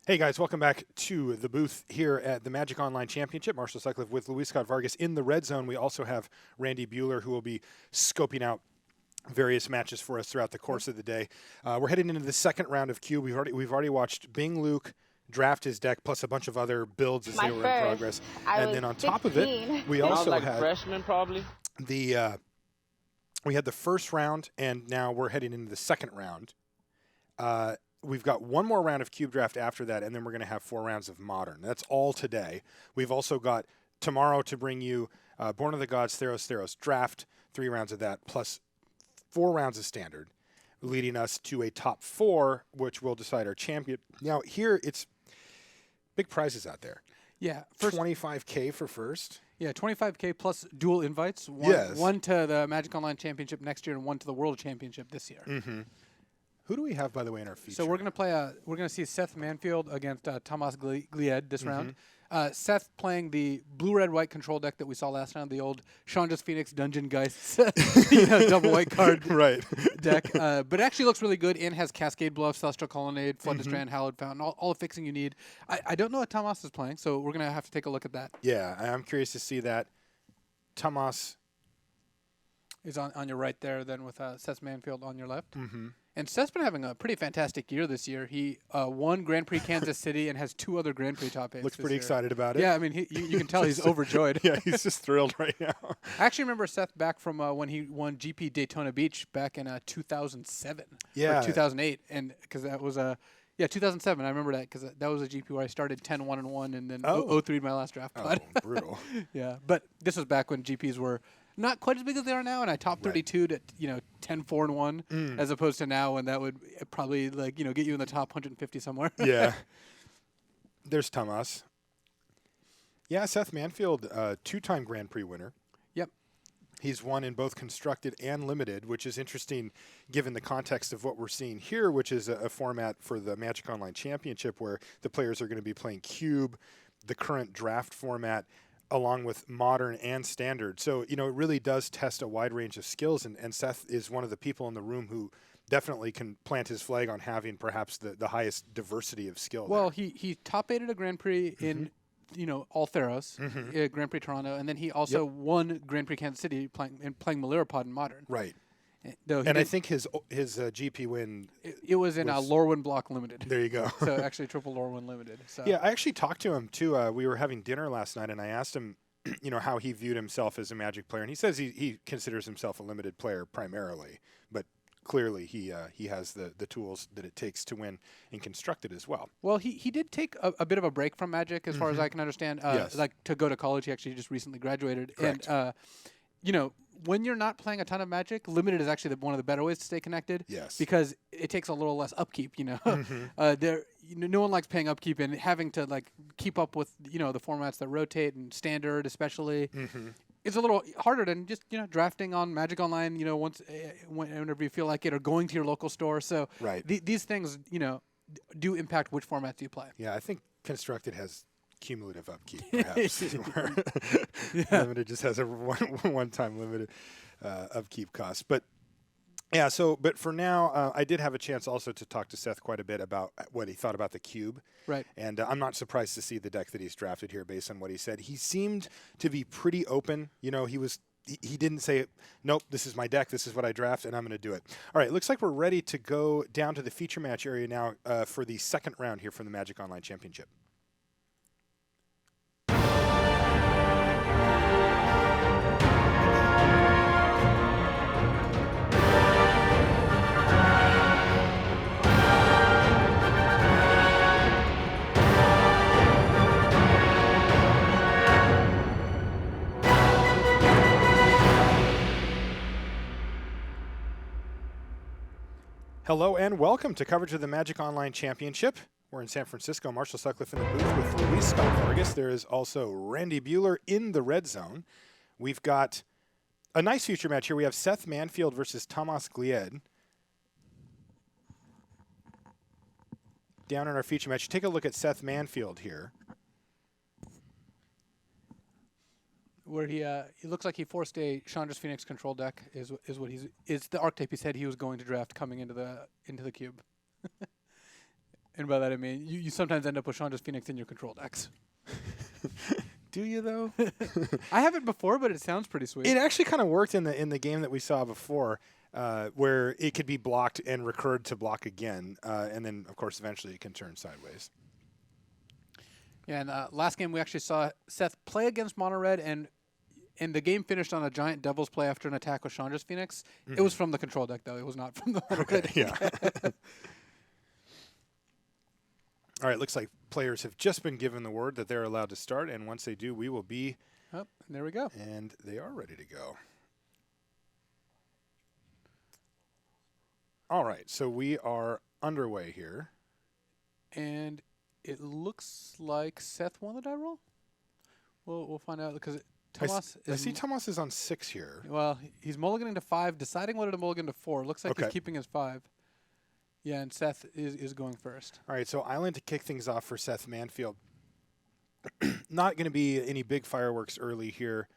Hey guys, welcome back to the booth here at the Magic Online Championship. Marshall Sutcliffe with Luis Scott Vargas in the red zone. We also have Randy Bueller who will be scoping out various matches for us throughout the course of the day. We're heading into the second round of Cube. We've already watched Bing Luke draft his deck plus a bunch of other builds as they were in progress. And then on top of it, we also like had freshman probably. We had the first round, and now we're heading into the second round. We've got one more round of Cube Draft after that, and then we're going to have 4 rounds of Modern. That's all today. We've also got tomorrow to bring you Born of the Gods, Theros Draft, 3 rounds of that, plus 4 rounds of Standard, leading us to a top 4, which will decide our champion. Now, here, it's big prizes out there. Yeah. $25K for first. Yeah, $25K plus dual invites. One to the Magic Online Championship next year and one to the World Championship this year. Mm-hmm. Who do we have, by the way, in our feature? So we're going to play. We're going to see Seth Manfield against Tamas Glied this round. Seth playing the blue-red-white control deck that we saw last time, the old Chandra's Phoenix Dungeon Geist double white card deck. But it actually looks really good and has Cascade Bluff, Celestial Colonnade, Flood to Strand, Hallowed Fountain, all the fixing you need. I don't know what Tamas is playing, so we're going to have to take a look at that. Yeah, I'm curious to see that. Tamas is on your right there, then with Seth Manfield on your left. Mm-hmm. And Seth's been having a pretty fantastic year this year. He won Grand Prix Kansas City and has 2 other Grand Prix top 8s. Looks pretty excited about it. Yeah, I mean, you can tell he's overjoyed. Yeah, he's just thrilled right now. I actually remember Seth back from when he won GP Daytona Beach back in 2007 or 2008, and because that was 2007. I remember that because that was a GP where I started 10-1-1 and then 0-3 my last draft. Oh, brutal. Yeah, but this was back when GPs were not quite as big as they are now, and I top 32 to 10-4-1, as opposed to now when that would probably get you in the top 150 somewhere. Yeah. There's Tamas. Yeah, Seth Manfield, 2-time Grand Prix winner. Yep. He's won in both constructed and limited, which is interesting given the context of what we're seeing here, which is a format for the Magic Online Championship where the players are going to be playing Cube, the current draft format, along with Modern and Standard. So, it really does test a wide range of skills, and Seth is one of the people in the room who definitely can plant his flag on having perhaps the highest diversity of skill. Well, he top-8'd a Grand Prix in, all Theros, Grand Prix Toronto, and then he also won Grand Prix Kansas City playing Melirapod in Modern. Right. And I think his GP win... It was in Lorwyn Block Limited. There you go. So actually triple Lorwyn Limited. So. Yeah, I actually talked to him, too. We were having dinner last night, and I asked him, how he viewed himself as a Magic player. And he says he considers himself a limited player primarily, but clearly he has the tools that it takes to win in Constructed as well. Well, he did take a bit of a break from Magic, as far as I can understand. Yes. Like to go to college. He actually just recently graduated. Correct. And, when you're not playing a ton of Magic, limited is actually one of the better ways to stay connected. Yes. Because it takes a little less upkeep. No one likes paying upkeep and having to keep up with the formats that rotate and Standard especially. It's a little harder than just drafting on Magic Online. Whenever you feel like it, or going to your local store. So these things do impact which formats you play. Yeah, I think Constructed has cumulative upkeep, perhaps. Limited just has a one-time limited upkeep cost. But yeah, but for now, I did have a chance also to talk to Seth quite a bit about what he thought about the Cube. Right. And I'm not surprised to see the deck that he's drafted here based on what he said. He seemed to be pretty open. He didn't say, nope, this is my deck, this is what I draft, and I'm going to do it. All right, looks like we're ready to go down to the feature match area now for the second round here from the Magic Online Championship. Hello and welcome to coverage of the Magic Online Championship. We're in San Francisco. Marshall Sutcliffe in the booth with Luis Scott Vargas. There is also Randy Bueller in the red zone. We've got a nice future match here. We have Seth Manfield versus Tamas Glied. Down in our feature match, take a look at Seth Manfield here. Where he looks like he forced a Chandra's Phoenix control deck is what it's the archetype he said he was going to draft coming into the cube. And by that I mean you sometimes end up with Chandra's Phoenix in your control decks. Do you though? I haven't before, but it sounds pretty sweet. It actually kind of worked in the game that we saw before, where it could be blocked and recurred to block again, and then of course eventually it can turn sideways. Yeah, and last game we actually saw Seth play against Mono Red, and the game finished on a giant Devil's play after an attack with Chandra's Phoenix. Mm-hmm. It was from the control deck, though. It was not from the Mono Red deck. Yeah. All right, looks like players have just been given the word that they're allowed to start, and once they do, we will be... Oh, there we go. And they are ready to go. All right, so we are underway here. And it looks like Seth won the die roll. We'll find out because Tamas I see Tamas is on 6 here. Well, he's mulliganing to 5, deciding whether to mulligan to 4. Looks like he's keeping his 5. Yeah, and Seth is going first. All right, so Island to kick things off for Seth Manfield. Not going to be any big fireworks early here.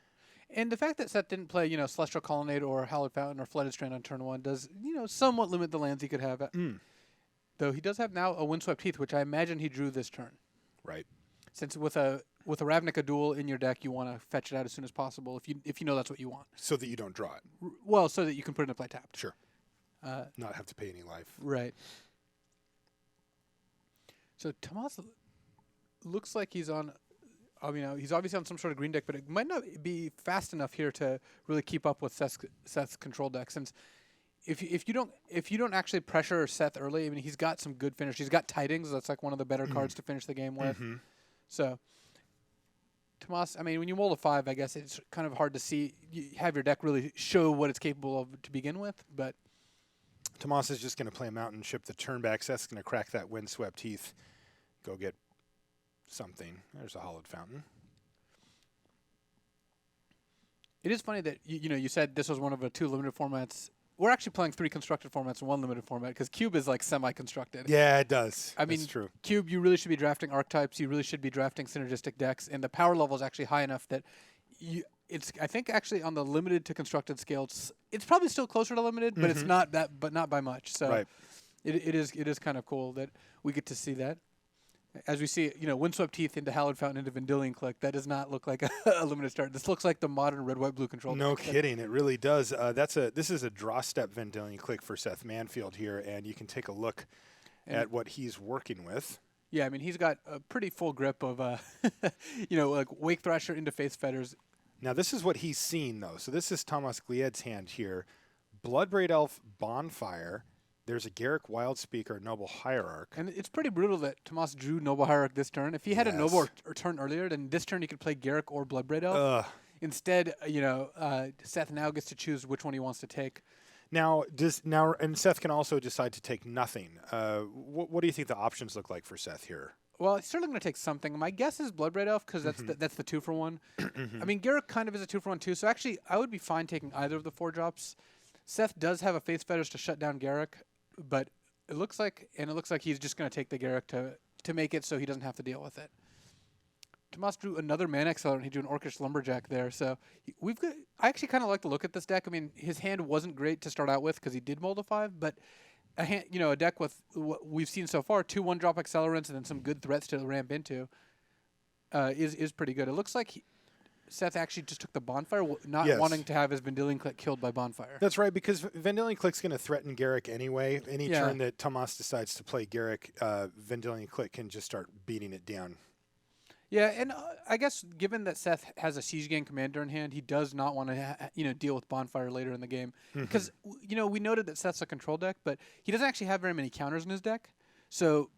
And the fact that Seth didn't play, Celestial Colonnade or Hallowed Fountain or Flooded Strand on turn 1 does, somewhat limit the lands he could have. Though he does have now a Windswept Heath, which I imagine he drew this turn. Right. Since with a Ravnica Duel in your deck, you want to fetch it out as soon as possible if you know that's what you want. So that you don't draw it. Well, so that you can put it into play tapped. Sure. Not have to pay any life. Right. So Tamas looks like he's on. He's obviously on some sort of green deck, but it might not be fast enough here to really keep up with Seth's control deck. Since if you don't actually pressure Seth early, he's got some good finish. He's got Tidings. That's like one of the better cards to finish the game with. So Tamas, when you mold a 5, I guess it's kind of hard to see. You have your deck really show what it's capable of to begin with, but. Tamas is just going to play a mountain, ship the turn back. Seth's going to crack that Windswept Heath. Go get something. There's a Hallowed Fountain. It is funny that you said this was one of the 2 limited formats. We're actually playing 3 constructed formats and 1 limited format because Cube is like semi-constructed. Yeah, it does. That's true. Cube, you really should be drafting archetypes. You really should be drafting synergistic decks, and the power level is actually high enough that I think actually on the limited to constructed scale, it's probably still closer to limited, but it's not that, but not by much. So right. it is kind of cool that we get to see that. As we see, Windswept Heath into Hallowed Fountain into Vendilion Click, that does not look like a limited start. This looks like the modern red, white, blue control. No kidding, it really does. This is a draw step Vendilion Click for Seth Manfield here, and you can take a look at what he's working with. Yeah, he's got a pretty full grip of, like Wake Thrasher into Face Fetters. Now, this is what he's seen, though. So this is Tamas Glied's hand here. Bloodbraid Elf, Bonfire. There's a Garruk Wildspeaker, Noble Hierarch. And it's pretty brutal that Tamas drew Noble Hierarch this turn. If he had a Noble turn earlier, then this turn he could play Garruk or Bloodbraid Elf. Instead, Seth now gets to choose which one he wants to take. Now, and Seth can also decide to take nothing. What do you think the options look like for Seth here? Well, he's certainly going to take something. My guess is Bloodbraid Elf because that's the 2-for-1. Garruk kind of is a 2-for-1 too. So actually, I would be fine taking either of the 4 drops. Seth does have a Face Fetters to shut down Garruk, but it looks like he's just going to take the Garruk to make it so he doesn't have to deal with it. Tamas drew another Mana Accelerant. He drew an Orcish Lumberjack there. So I actually kind of like to look at this deck. His hand wasn't great to start out with because he did mold a 5, but a deck with what we've seen so far, 2 1-drop accelerants and then some good threats to ramp into, is pretty good. It looks like Seth actually just took the Bonfire, not wanting to have his Vendilion Click killed by Bonfire. That's right, because Vendilion Click's going to threaten Garruk anyway. Any turn that Tamas decides to play Garruk, Vendilion Click can just start beating it down. Yeah, and I guess given that Seth has a Siege Gang Commander in hand, he does not want to deal with Bonfire later in the game. Because, we noted that Seth's a control deck, but he doesn't actually have very many counters in his deck. So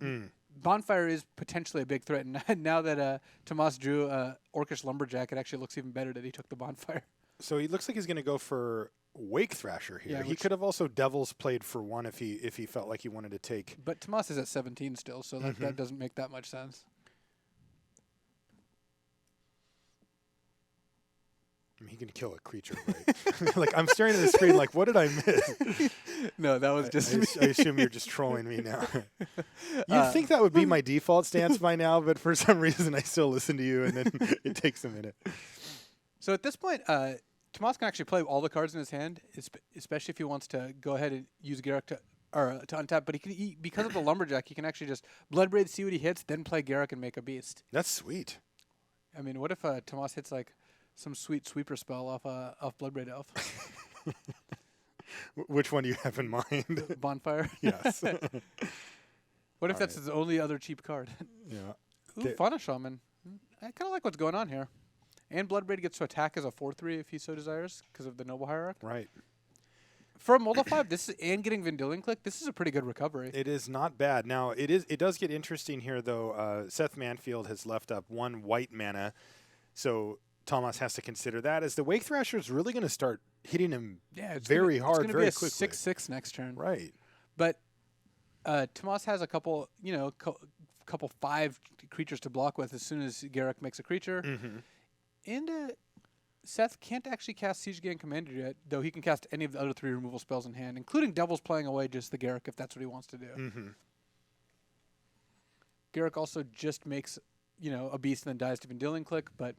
Bonfire is potentially a big threat. And now that Tamas drew Orcish Lumberjack, it actually looks even better that he took the Bonfire. So he looks like he's going to go for Wake Thrasher here. Yeah, he could have also Devil's played for 1 if he felt like he wanted to take. But Tamas is at 17 still, so that doesn't make that much sense. He can kill a creature, right? Like, I'm staring at the screen like, what did I miss? No, that was just me. I assume you're just trolling me now. You'd think that would be my default stance by now, but for some reason I still listen to you, and then it takes a minute. So at this point, Tamas can actually play all the cards in his hand, especially if he wants to go ahead and use Garruk to or to untap, but he can because of the lumberjack. He can actually just Bloodbraid, see what he hits, then play Garrick and make a beast. That's sweet. I mean, what if Tamas hits like some sweet sweeper spell off Bloodbraid Elf? Which one do you have in mind? Bonfire. Yes. What if that's his only other cheap card? Yeah. Ooh, Fauna Shaman. I kind of like what's going on here. And Bloodbraid gets to attack as a 4/3 if he so desires because of the Noble Hierarch. Right. For a Moldal 5, and getting Vendilion Click, this is a pretty good recovery. It is not bad. Now, it does get interesting here, though. Seth Manfield has left up 1 white mana, so Tamas has to consider that, as the Wake Thrasher is really going to start hitting him very hard, very quickly. It's going to be a 6/6 next turn. Right. But Tamas has a couple, couple 5 creatures to block with as soon as Garrick makes a creature. Mm-hmm. And Seth can't actually cast Siege Gang Commander yet, though he can cast any of the other 3 removal spells in hand, including Devil's playing away just the Garrick if that's what he wants to do. Mm-hmm. Garrick also just makes, a beast and then dies to Vendilion Click, but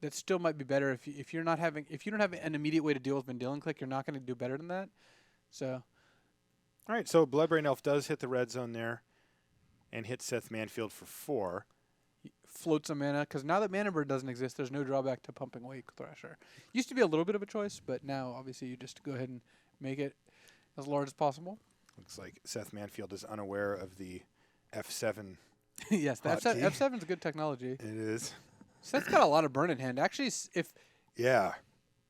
that still might be better if you don't have an immediate way to deal with Vendilion Click, you're not going to do better than that. So, all right. So Bloodbrain Elf does hit the red zone there, and hits Seth Manfield for 4. He floats a mana because now that Mana Bird doesn't exist, there's no drawback to pumping Wake Thrasher. Used to be a little bit of a choice, but now obviously you just go ahead and make it as large as possible. Looks like Seth Manfield is unaware of the F7. Yes, the F7 is good technology. It is. Seth's got a lot of burn in hand. Actually, Yeah,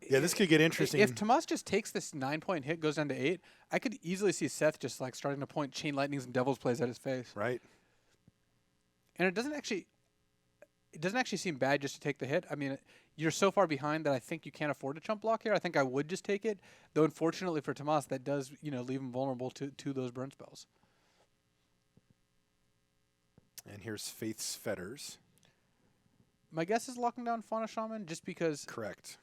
this could get interesting. If Tamas just takes this 9-point hit, goes down to 8, I could easily see Seth just like starting to point Chain Lightnings and Devil's Plays at his face. Right. And it doesn't actually seem bad just to take the hit. I mean, you're so far behind that I think you can't afford to chump block here. I think I would just take it, though. Unfortunately for Tamas, that does leave him vulnerable to those burn spells. And here's Faith's Fetters. My guess is locking down Fauna Shaman just because. Correct.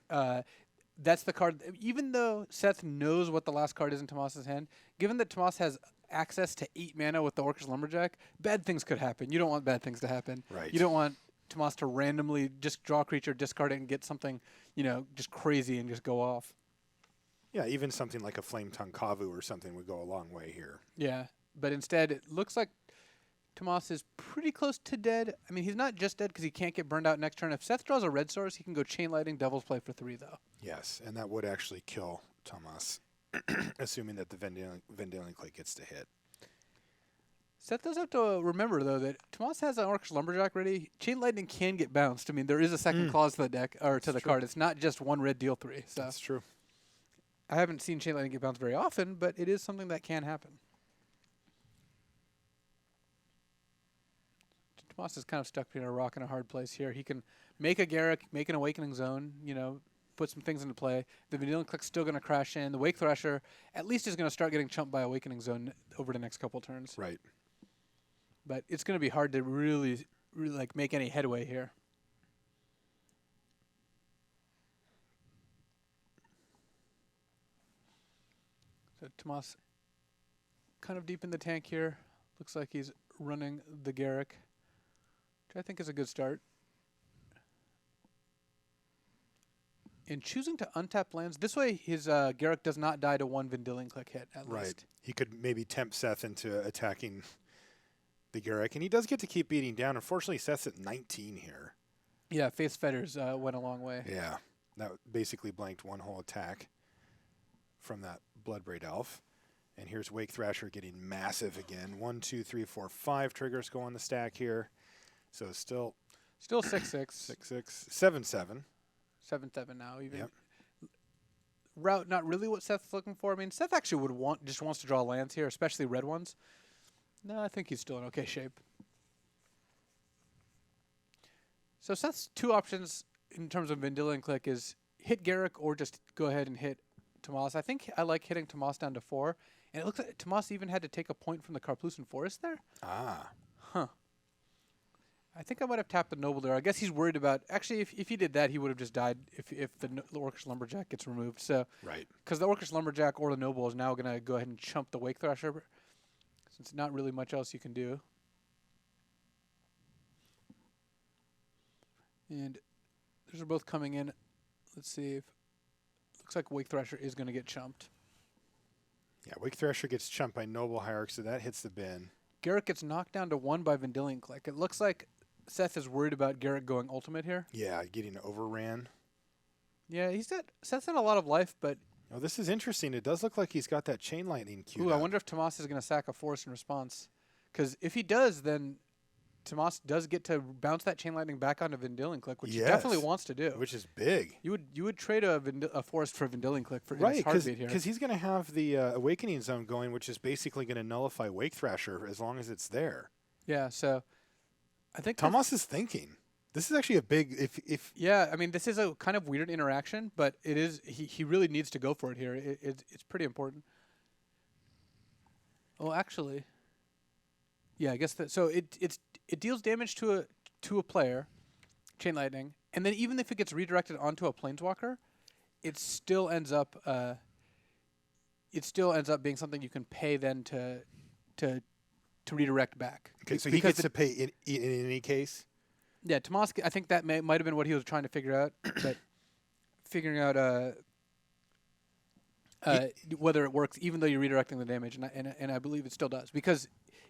That's the card. Even though Seth knows what the last card is in Tamas's hand, given that Tamas has access to 8 mana with the Orcish Lumberjack, bad things could happen. You don't want bad things to happen. Right. You don't want Tamas to randomly just draw a creature, discard it, and get something, just crazy and just go off. Yeah, even something like a Flame Tongue Kavu or something would go a long way here. Yeah, but instead it looks like Tamas is pretty close to dead. I mean, he's not just dead because he can't get burned out next turn. If Seth draws a red source, he can go Chain Lightning, Devil's Play for 3, though. Yes, and that would actually kill Tamas, assuming that the Vendilion Click gets to hit. Seth does have to remember, though, that Tamas has an Orcish Lumberjack ready. Chain Lightning can get bounced. I mean, there is a second clause to the deck, or to the card. It's not just 1 red, deal 3. So that's true. I haven't seen Chain Lightning get bounced very often, but it is something that can happen. Tamas is kind of stuck between a rock and a hard place here. He can make a Garrick, make an Awakening Zone, put some things into play. The Vendilion Click's still going to crash in. The Wake Thrasher at least is going to start getting chumped by Awakening Zone over the next couple turns. Right. But it's going to be hard to really make any headway here. So Tamas kind of deep in the tank here. Looks like he's running the Garrick, which I think is a good start. And choosing to untap lands, this way his Garrick does not die to 1 Vendilion Click hit, at least. He could maybe tempt Seth into attacking the Garrick, and he does get to keep beating down. Unfortunately, Seth's at 19 here. Yeah, Faith's Fetters went a long way. Yeah, that basically blanked 1 whole attack from that Bloodbraid Elf. And here's Wake Thrasher getting massive again. 1, 2, 3, 4, 5 triggers go on the stack here. So still 6/6. 6/6. 7/7. 7/7 now. Even Yep. route not really what Seth's looking for. I mean, Seth actually wants to draw lands here, especially red ones. No, I think he's still in okay shape. So Seth's 2 options in terms of Vendilion Click is hit Garrick or just go ahead and hit Tamas. I think I like hitting Tamas down to 4. And it looks like Tamas even had to take a point from the Karplusan Forest there. Ah. Huh. I think I might have tapped the Noble there. I guess he's worried about... Actually, if he did that, he would have just died if the Orcish Lumberjack gets removed. So, right. Because the Orcish Lumberjack or the Noble is now going to go ahead and chump the Wake Thrasher, since not really much else you can do. And those are both coming in. Let's see if... Looks like Wake Thrasher is going to get chumped. Yeah, Wake Thrasher gets chumped by Noble Hierarch, so that hits the bin. Garrick gets knocked down to 1 by Vendilion Click. It looks like Seth is worried about Garrick going ultimate here. Yeah, getting overran. Yeah, Seth's had a lot of life, but... Oh, this is interesting. It does look like he's got that Chain Lightning queued Ooh, I up. wonder if Tamas is going to sack a forest in response. Because if he does, then Tamas does get to bounce that Chain Lightning back onto Vendilion Click, which he definitely wants to do. Which is big. You would trade a forest for Vendilion Click for Right, his heartbeat here. because he's going to have the Awakening Zone going, which is basically going to nullify Wake Thrasher as long as it's there. Yeah, so I think Tamas is thinking. This is actually a big if yeah, I mean this is a kind of weird interaction, but it is he really needs to go for it here. It's pretty important. Well, actually, yeah, I guess that so it deals damage to a player, Chain Lightning, and then even if it gets redirected onto a Planeswalker, it still ends up being something you can pay then to redirect back. Okay, so he gets to pay in any case. Yeah, Tamas, I think that might have been what he was trying to figure out, but figuring out whether it works, even though you're redirecting the damage, and I believe it still does, because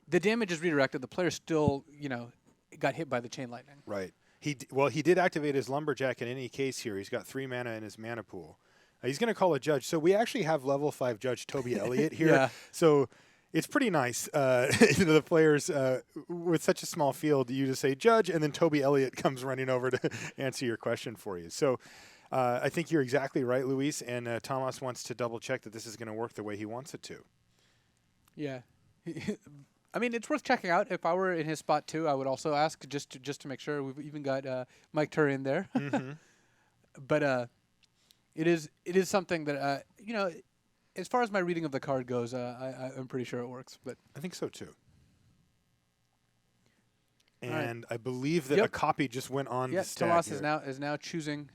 the damage is redirected. The player still, got hit by the Chain Lightning. Right. He did activate his Lumberjack in any case here. He's got 3 mana in his mana pool. He's going to call a judge. So we actually have level 5 Judge Toby Elliott here. Yeah. So it's pretty nice. The players with such a small field, you just say judge, and then Toby Elliott comes running over to answer your question for you. So I think you're exactly right, Luis. And Tamas wants to double check that this is going to work the way he wants it to. Yeah. I mean, it's worth checking out. If I were in his spot too, I would also ask just to make sure. We've even got Mike Turr in there. Mm-hmm. But it is something that as far as my reading of the card goes, I'm pretty sure it works. But I think so too. right. And I believe that a copy just went on the stack. Tamas here. is now choosing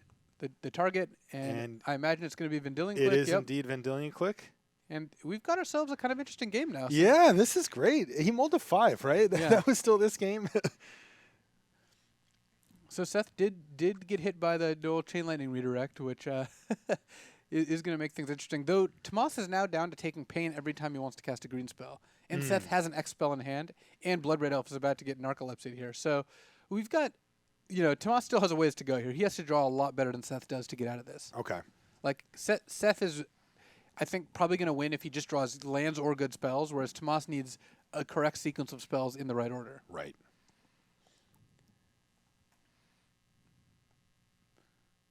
the target, and I imagine it's going to be Vendilion Click. It is indeed Vendilion Click. And we've got ourselves a kind of interesting game now. So. Yeah, this is great. He mulled a 5, right? Yeah. That was still this game. So Seth did get hit by the dual Chain Lightning redirect, which is going to make things interesting. Though Tamas is now down to taking pain every time he wants to cast a green spell. And Seth has an X spell in hand, and Blood Red Elf is about to get Narcolepsy here. So we've got, Tamas still has a ways to go here. He has to draw a lot better than Seth does to get out of this. Okay. Like, Seth is, I think, probably going to win if he just draws lands or good spells, whereas Tamas needs a correct sequence of spells in the right order. Right.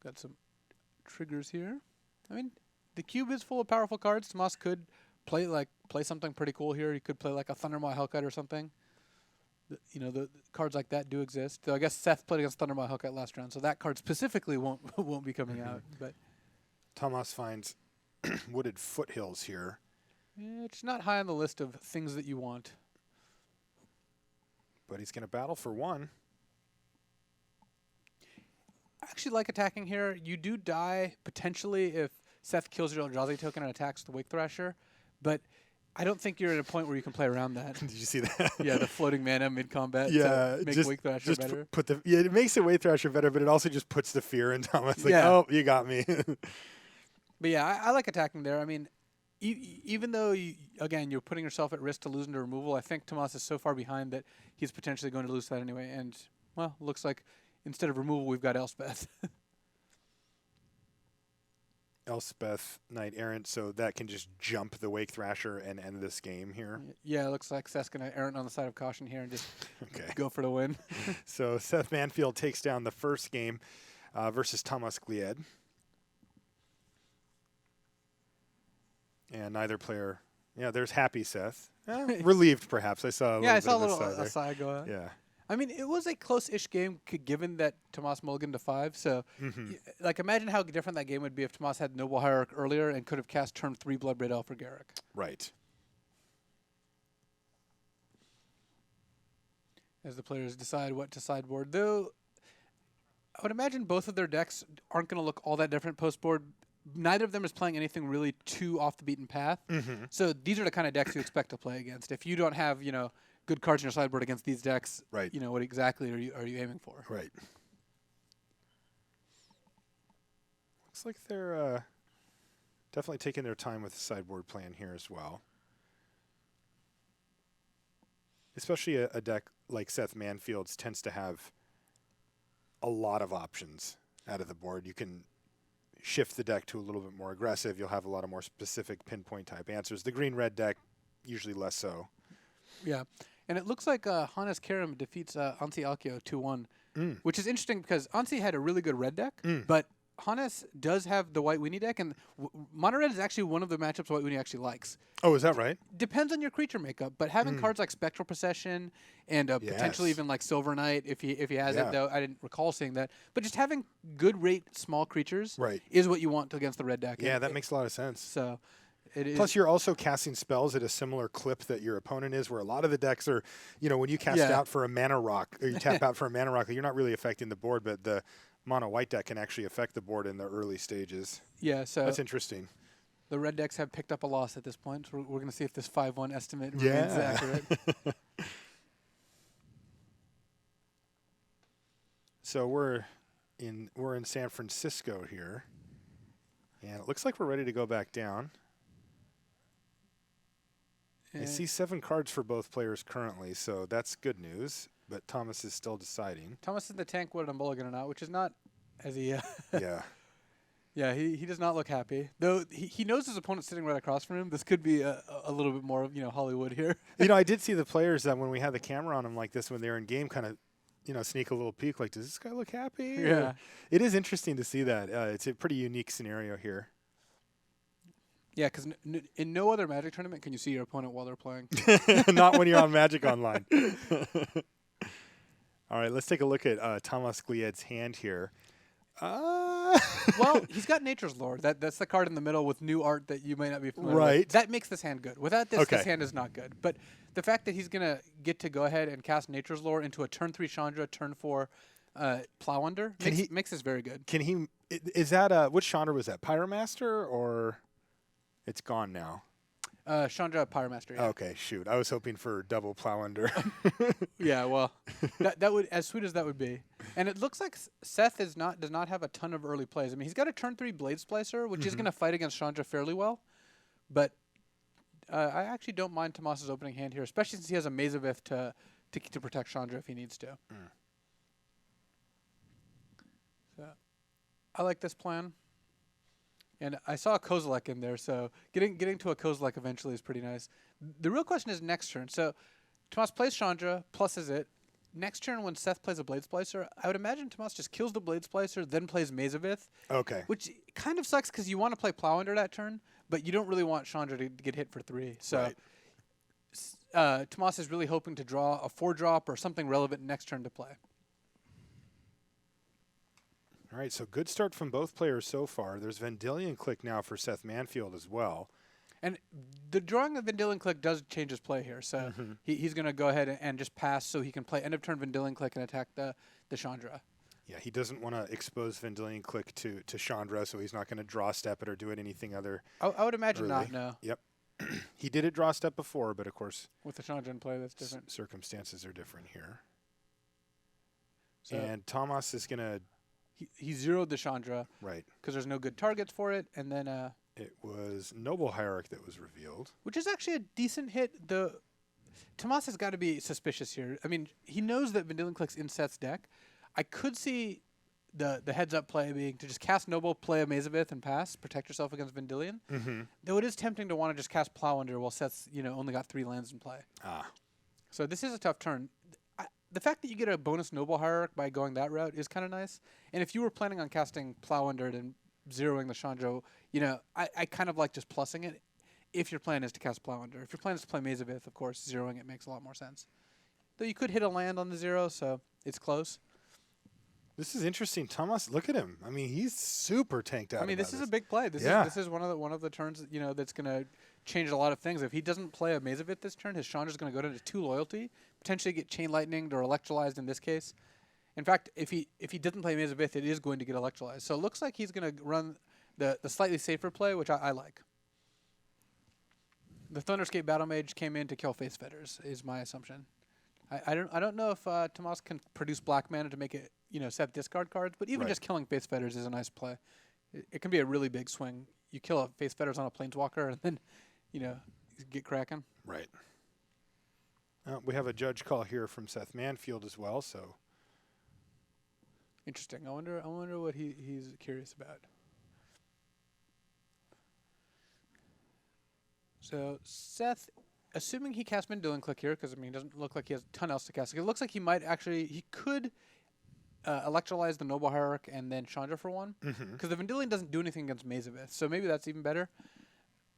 Got some triggers here. I mean, the cube is full of powerful cards. Tamas could play something pretty cool here. He could play like a Thundermaw Hellkite or something. The cards like that do exist. Though I guess Seth played against Thundermaw Hellkite last round, so that card specifically won't be coming out. But Tamas finds Wooded Foothills here. It's not high on the list of things that you want. But he's going to battle for 1. I actually like attacking here. You do die potentially if Seth kills your Eldrazi token and attacks the Wake Thrasher, but I don't think you're at a point where you can play around that. Did you see that? Yeah, the floating mana mid-combat to make Wake Thrasher better. It makes the Wake Thrasher better, but it also just puts the fear in Tamas. Oh, you got me. But yeah, I like attacking there. I mean, even though, you're putting yourself at risk to losing to removal, I think Tamas is so far behind that he's potentially going to lose that anyway. And, well, looks like instead of removal, we've got Elspeth. Elspeth, Knight Errant, so that can just jump the Wake Thrasher and end this game here. Yeah, it looks like Seth's going to Errant on the side of caution here and just go for the win. So Seth Manfield takes down the first game versus Tamas Glied. And neither player, there's happy Seth. Relieved, perhaps. I saw a little aside go out. Yeah. I mean, it was a close-ish game given that Tamas mulliganed to 5. So, imagine how different that game would be if Tamas had Noble Hierarch earlier and could have cast turn 3 Blood Red Elf for Garrick. Right. As the players decide what to sideboard. Though, I would imagine both of their decks aren't going to look all that different post-board. Neither of them is playing anything really too off the beaten path. So these are the kind of decks you expect to play against. If you don't have, good cards in your sideboard against these decks, right. What exactly are you aiming for? Right. Looks like they're Definitely taking their time with the sideboard plan here as well. Especially a deck like Seth Manfield's tends to have a lot of options out of the board. You can shift the deck to a little bit more aggressive. You'll have a lot of more specific pinpoint type answers. The green-red deck, usually less so. Yeah. And it looks like Hannes Karim defeats Anssi Alkio 2-1, which is interesting because Anssi had a really good red deck, but Hannes does have the white Weenie deck, and mono red is actually one of the matchups white Weenie actually likes. Oh, is that right? Depends on your creature makeup, but having cards like Spectral Procession and potentially even like Silver Knight, if he has it, though I didn't recall seeing that. But just having good rate small creatures is what you want against the red deck. Yeah, that makes a lot of sense. So it is. Plus, you're also casting spells at a similar clip that your opponent is, where a lot of the decks are, when you cast out for a mana rock, or you tap out for a mana rock, you're not really affecting the board, but the mono white deck can actually affect the board in the early stages. Yeah, so that's interesting. The red decks have picked up a loss at this point. So we're going to see if this 5-1 estimate remains accurate. So we're in San Francisco here, and it looks like we're ready to go back down. I see 7 cards for both players currently, so that's good news. But Tamas is still deciding. Tamas is in the tank with a mulligan or not, which is not as he. Yeah. Yeah, he does not look happy. Though he knows his opponent's sitting right across from him. This could be a little bit more of Hollywood here. I did see the players that when we had the camera on them like this, when they were in game, kind of sneak a little peek like, does this guy look happy? Yeah. Or it is interesting to see that. It's a pretty unique scenario here. Yeah, because in no other Magic tournament can you see your opponent while they're playing. Not when you're on Magic Online. All right, let's take a look at Tamas Glied's hand here. Well, he's got Nature's Lore. That's the card in the middle with new art that you might not be familiar with. That makes this hand good. Without this, this hand is not good. But the fact that he's going to get to go ahead and cast Nature's Lore into a turn 3 Chandra, turn 4 Plow Under makes this very good. Can he? Is that which Chandra was that? Pyromaster or it's gone now? Chandra Pyromaster. Yeah. Okay, shoot. I was hoping for double Plow Under. Yeah, well, that would, as sweet as that would be. And it looks like Seth does not have a ton of early plays. I mean, he's got a turn 3 Blade Splicer, which is going to fight against Chandra fairly well. But I actually don't mind Tamas's opening hand here, especially since he has a Maze of Ith to protect Chandra if he needs to. So I like this plan. And I saw a Kozilek in there, so getting to a Kozilek eventually is pretty nice. The real question is next turn. So Tamas plays Chandra, pluses it. Next turn, when Seth plays a Blade Splicer, I would imagine Tamas just kills the Blade Splicer, then plays Maze of Ith. Okay. Which kind of sucks because you want to play Plow Under that turn, but you don't really want Chandra to get hit for 3. So Tamas is really hoping to draw a 4-drop or something relevant next turn to play. All right, so good start from both players so far. There's Vendilion Click now for Seth Manfield as well. And the drawing of Vendilion Click does change his play here. So he's going to go ahead and just pass so he can play end of turn Vendilion Click and attack the Chandra. Yeah, he doesn't want to expose Vendilion Click to Chandra, so he's not going to draw step it or do it anything other. I would imagine early. not, no. Yep. He did it draw step before, but of course. With the Chandra in play, that's different. Circumstances are different here. So and Tamas is going to. He zeroed the Chandra. Right. Because there's no good targets for it. And then. It was Noble Hierarch that was revealed. Which is actually a decent hit. Tamas has got to be suspicious here. I mean, he knows that Vendilion Click's in Seth's deck. I could see the heads-up play being to just cast Noble, play a Maze of Ith, and pass, protect yourself against Vendilion. Though it is tempting to want to just cast Plow Under while Seth's only got 3 lands in play. So this is a tough turn. The fact that you get a bonus Noble Hierarch by going that route is kind of nice. And if you were planning on casting Plow Under and zeroing the Chandra, I kind of like just plussing it if your plan is to cast Plow Under. If your plan is to play Maze of Ith, of course, zeroing it makes a lot more sense. Though you could hit a land on the 0, so it's close. This is interesting. Tamas, look at him. I mean, he's super tanked out. I mean, this is a big play. This is one of the turns that's going to change a lot of things. If he doesn't play a Maze of Ith this turn, his Chandra's going to go down to 2 loyalty, potentially get Chain Lightninged or Electrolyzed in this case. In fact, if he doesn't play Maze of Ith, it is going to get Electrolyzed. So it looks like he's going to run the slightly safer play, which I like. The Thunderscape Battle Mage came in to kill Face Fetters, is my assumption. I don't know if Tamas can produce black mana to make it Seth discard cards, but even just killing Face Fetters is a nice play. It can be a really big swing. You kill a face fetters on a planeswalker, and then, get cracking. Right. We have a judge call here from Seth Manfield as well, so. Interesting. I wonder what he's curious about. So Seth, assuming he casts Mandillion Click here, because it doesn't look like he has a ton else to cast. It looks like he could electrolyze the Noble Hierarch and then Chandra for one, because the Vendilion doesn't do anything against Mazavith, so maybe that's even better.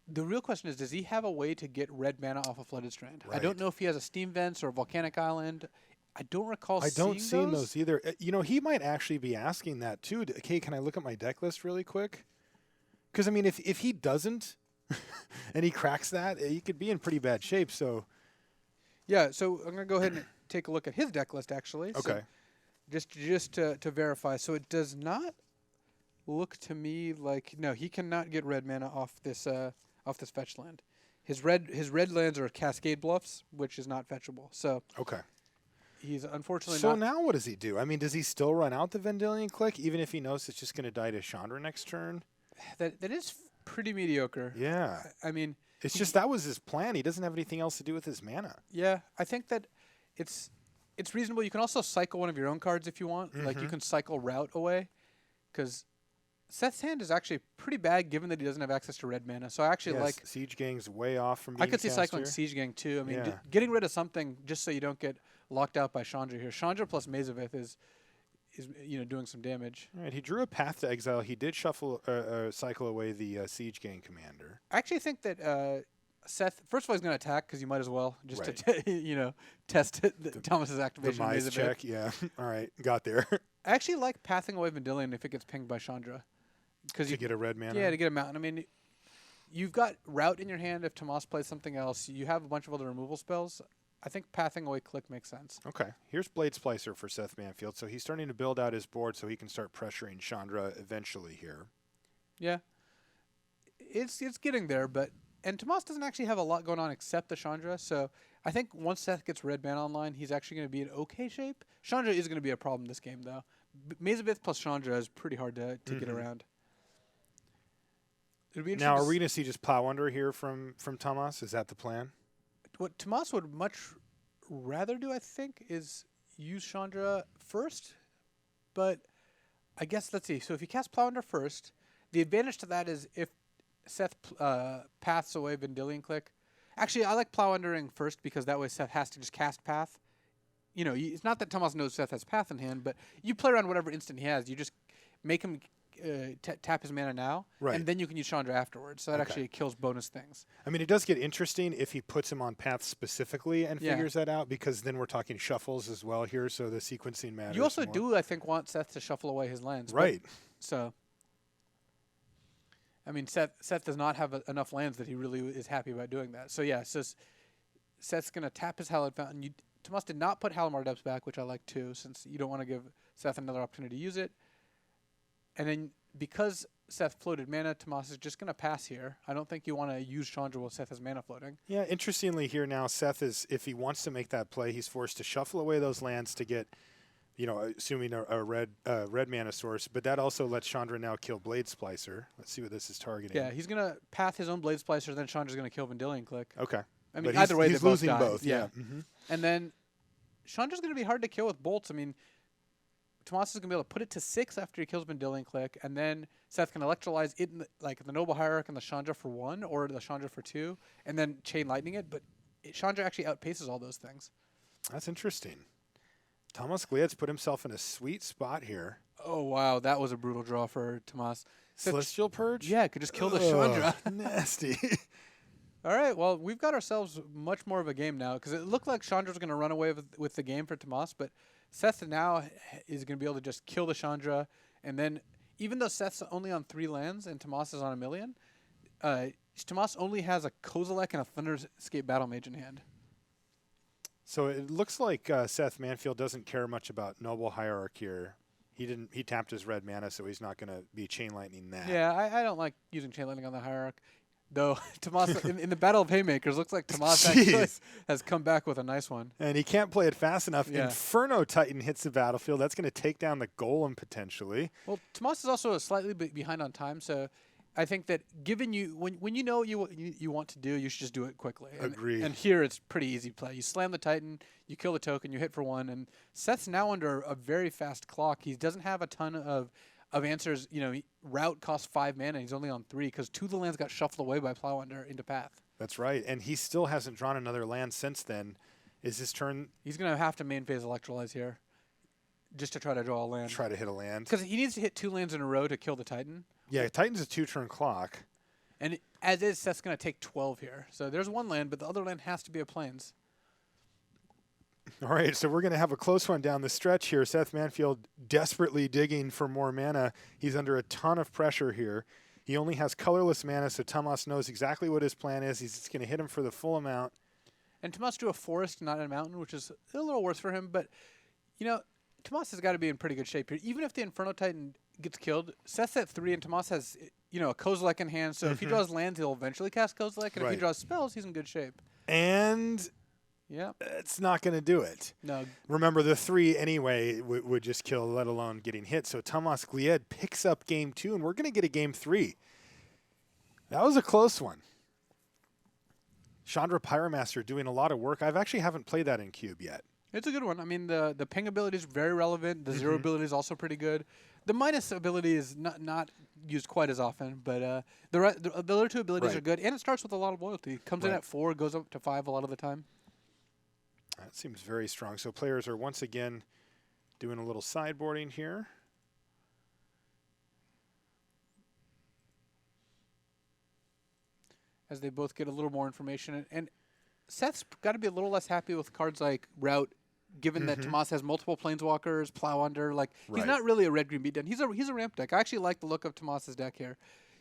The real question is, does he have a way to get red mana off a Flooded Strand? Right. I don't know if he has a Steam Vents or a Volcanic Island. I don't recall seeing those. those either. He might actually be asking that too. Okay, can I look at my deck list really quick? Because, if he doesn't and he cracks that, he could be in pretty bad shape. So, yeah, so I'm going to go ahead and take a look at his deck list, actually. Okay. So just to verify. So it does not look to me like... No, he cannot get red mana off this fetch land. His red lands are Cascade Bluffs, which is not fetchable. So okay. He's unfortunately so not... So now what does he do? Does he still run out the Vendilion Click, even if he knows it's just going to die to Chandra next turn? That is pretty mediocre. Yeah. It's just that was his plan. He doesn't have anything else to do with his mana. Yeah, I think that it's reasonable. You can also cycle one of your own cards if you want. Like you can cycle Route away, because Seth's hand is actually pretty bad given that he doesn't have access to red mana. So I actually like... Siege Gang's way off from being I could see caster. cycling Siege Gang too. Getting rid of something just so you don't get locked out by Chandra here. Chandra plus Mazavith is doing some damage. All right, he drew a Path to Exile. He did cycle away the Siege Gang commander. I actually think that Seth, first of all, he's going to attack because you might as well just right. to test Tamas's activation. The Mize check, yeah. All right, got there. I actually like pathing away Vendilion if it gets pinged by Chandra. To get a red mana? Yeah, to get a mountain. You've got Route in your hand if Tamas plays something else. You have a bunch of other removal spells. I think pathing away Click makes sense. Okay. Here's Blade Splicer for Seth Manfield. So he's starting to build out his board so he can start pressuring Chandra eventually here. Yeah. It's getting there, and Tamas doesn't actually have a lot going on except the Chandra, so I think once Seth gets red mana online, he's actually going to be in okay shape. Chandra is going to be a problem this game, though. Mazavith plus Chandra is pretty hard to get around. It'll be now, are we going to see just Plow Under here from Tamas? Is that the plan? What Tamas would much rather do, I think, is use Chandra first. But I guess, let's see. So if you cast Plow Under first, the advantage to that is if Seth paths away Vendilion Click. Actually, I like Plow Undering first because that way Seth has to just cast Path. It's not that Tamas knows Seth has Path in hand, but you play around whatever instant he has. You just make him tap his mana now, right. And then you can use Chandra afterwards. So that actually kills bonus things. It does get interesting if he puts him on Path specifically and figures that out, because then we're talking shuffles as well here, so the sequencing matters. You also do, I think, want Seth to shuffle away his lands. Right. So, Seth does not have enough lands that he really is happy about doing that. So, yeah, Seth's going to tap his Hallowed Fountain. Tamas did not put Halimar Depths back, which I like too, since you don't want to give Seth another opportunity to use it. And then because Seth floated mana, Tamas is just going to pass here. I don't think you want to use Chandra while Seth has mana floating. Yeah, interestingly here now, Seth is, if he wants to make that play, he's forced to shuffle away those lands to get, assuming a red mana source. But that also lets Chandra now kill Blade Splicer. Let's see what this is targeting. Yeah, he's going to path his own Blade Splicer, then Chandra's going to kill Vendilion Click. Okay. But either way, he's they losing both. Yeah. And then Chandra's going to be hard to kill with bolts. Tamas is going to be able to put it to 6 after he kills Vendilion Click, and then Seth can electrolyze it in the Noble Hierarch and the Chandra for 1, or the Chandra for 2, and then Chain Lightning it. But Chandra actually outpaces all those things. That's interesting. Tamas Glied's put himself in a sweet spot here. Oh, wow. That was a brutal draw for Tamas. Celestial Purge? Yeah, could just kill the Chandra. Nasty. All right, well, we've got ourselves much more of a game now, because it looked like Chandra's going to run away with the game for Tamas, but Seth now is going to be able to just kill the Chandra, and then even though Seth's only on 3 lands and Tamas is on 1 million, Tamas only has a Kozilek and a Thunderscape Battle Mage in hand. So it looks like Seth Manfield doesn't care much about Noble Hierarch here. He tapped his red mana, so he's not going to be Chain Lightning that. Yeah, I don't like using Chain Lightning on the Hierarch. Though Tamas in the Battle of Haymakers, looks like Tamas actually has come back with a nice one. And he can't play it fast enough. Yeah. Inferno Titan hits the battlefield. That's going to take down the golem potentially. Well, Tamas is also slightly behind on time, so I think that given you when you know what you want to do, you should just do it quickly. Agreed. And here it's pretty easy play. You slam the Titan, you kill the token, you hit for 1, and Seth's now under a very fast clock. He doesn't have a ton of answers. Route costs 5 mana, and he's only on 3 because 2 of the lands got shuffled away by Plowunder into Path. That's right, and he still hasn't drawn another land since then. Is his turn? He's going to have to main phase Electrolyze here just to try to draw a land. Try to hit a land. Because he needs to hit 2 lands in a row to kill the Titan. Yeah, Titan's a 2-turn clock. And as is, Seth's going to take 12 here. So there's 1 land, but the other land has to be a Plains. All right, so we're going to have a close one down the stretch here. Seth Manfield desperately digging for more mana. He's under a ton of pressure here. He only has colorless mana, so Tamas knows exactly what his plan is. He's just going to hit him for the full amount. And Tamas drew a forest, not a mountain, which is a little worse for him. But, Tamas has got to be in pretty good shape here. Even if the Inferno Titan gets killed, Seth's at 3, and Tamas has, a Kozilek in hand. So if he draws lands, he'll eventually cast Kozilek. And if he draws spells, he's in good shape. And yeah, it's not going to do it. No. Remember, the 3 anyway would just kill, let alone getting hit. So Tamas Glied picks up game 2, and we're going to get a game 3. That was a close one. Chandra Pyromaster doing a lot of work. Actually haven't played that in Cube yet. It's a good one. I mean, the ping ability is very relevant. The zero ability is also pretty good. The minus ability is not used quite as often, but the other 2 abilities are good, and it starts with a lot of loyalty. Comes in at 4, goes up to 5 a lot of the time. That seems very strong. So players are once again doing a little sideboarding here. As they both get a little more information. And Seth's got to be a little less happy with cards like Route, given that Tamas has multiple Planeswalkers, Plowunder. He's not really a red-green beatdown. He's a ramp deck. I actually like the look of Tamas's deck here.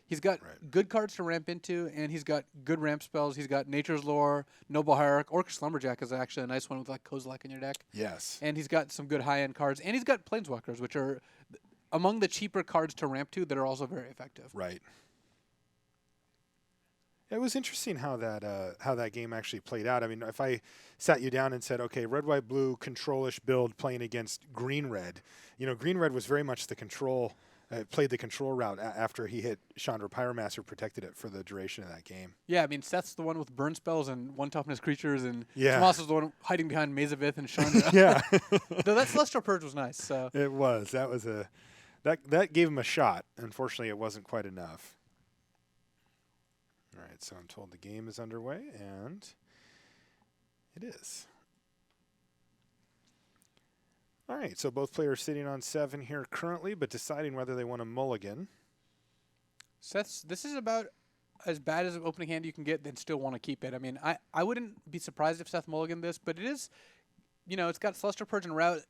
He's got good cards to ramp into, and he's got good ramp spells. He's got Nature's Lore, Noble Hierarch, Orcish Lumberjack is actually a nice one with Kozilek in your deck. Yes. And he's got some good high-end cards, and he's got Planeswalkers, which are among the cheaper cards to ramp to that are also very effective. Right. It was interesting how that game actually played out. I mean, if I sat you down and said, okay, red, white, blue, control-ish build playing against green, red, green, red was very much the control. Played the control route after he hit Chandra Pyromaster, protected it for the duration of that game. Yeah, I mean, Seth's the one with burn spells and 1 toughness creatures, and yeah. Tamas is the one hiding behind Maze of Ith and Chandra. Yeah. Though that Celestial Purge was nice. So. It was. That was that gave him a shot. Unfortunately, it wasn't quite enough. All right, so I'm told the game is underway, and it is. All right, so both players sitting on 7 here currently, but deciding whether they want to mulligan. This is about as bad as an opening hand you can get, then still want to keep it. I mean, I wouldn't be surprised if Seth mulliganed this, but it is, it's got Celestial Purge and Route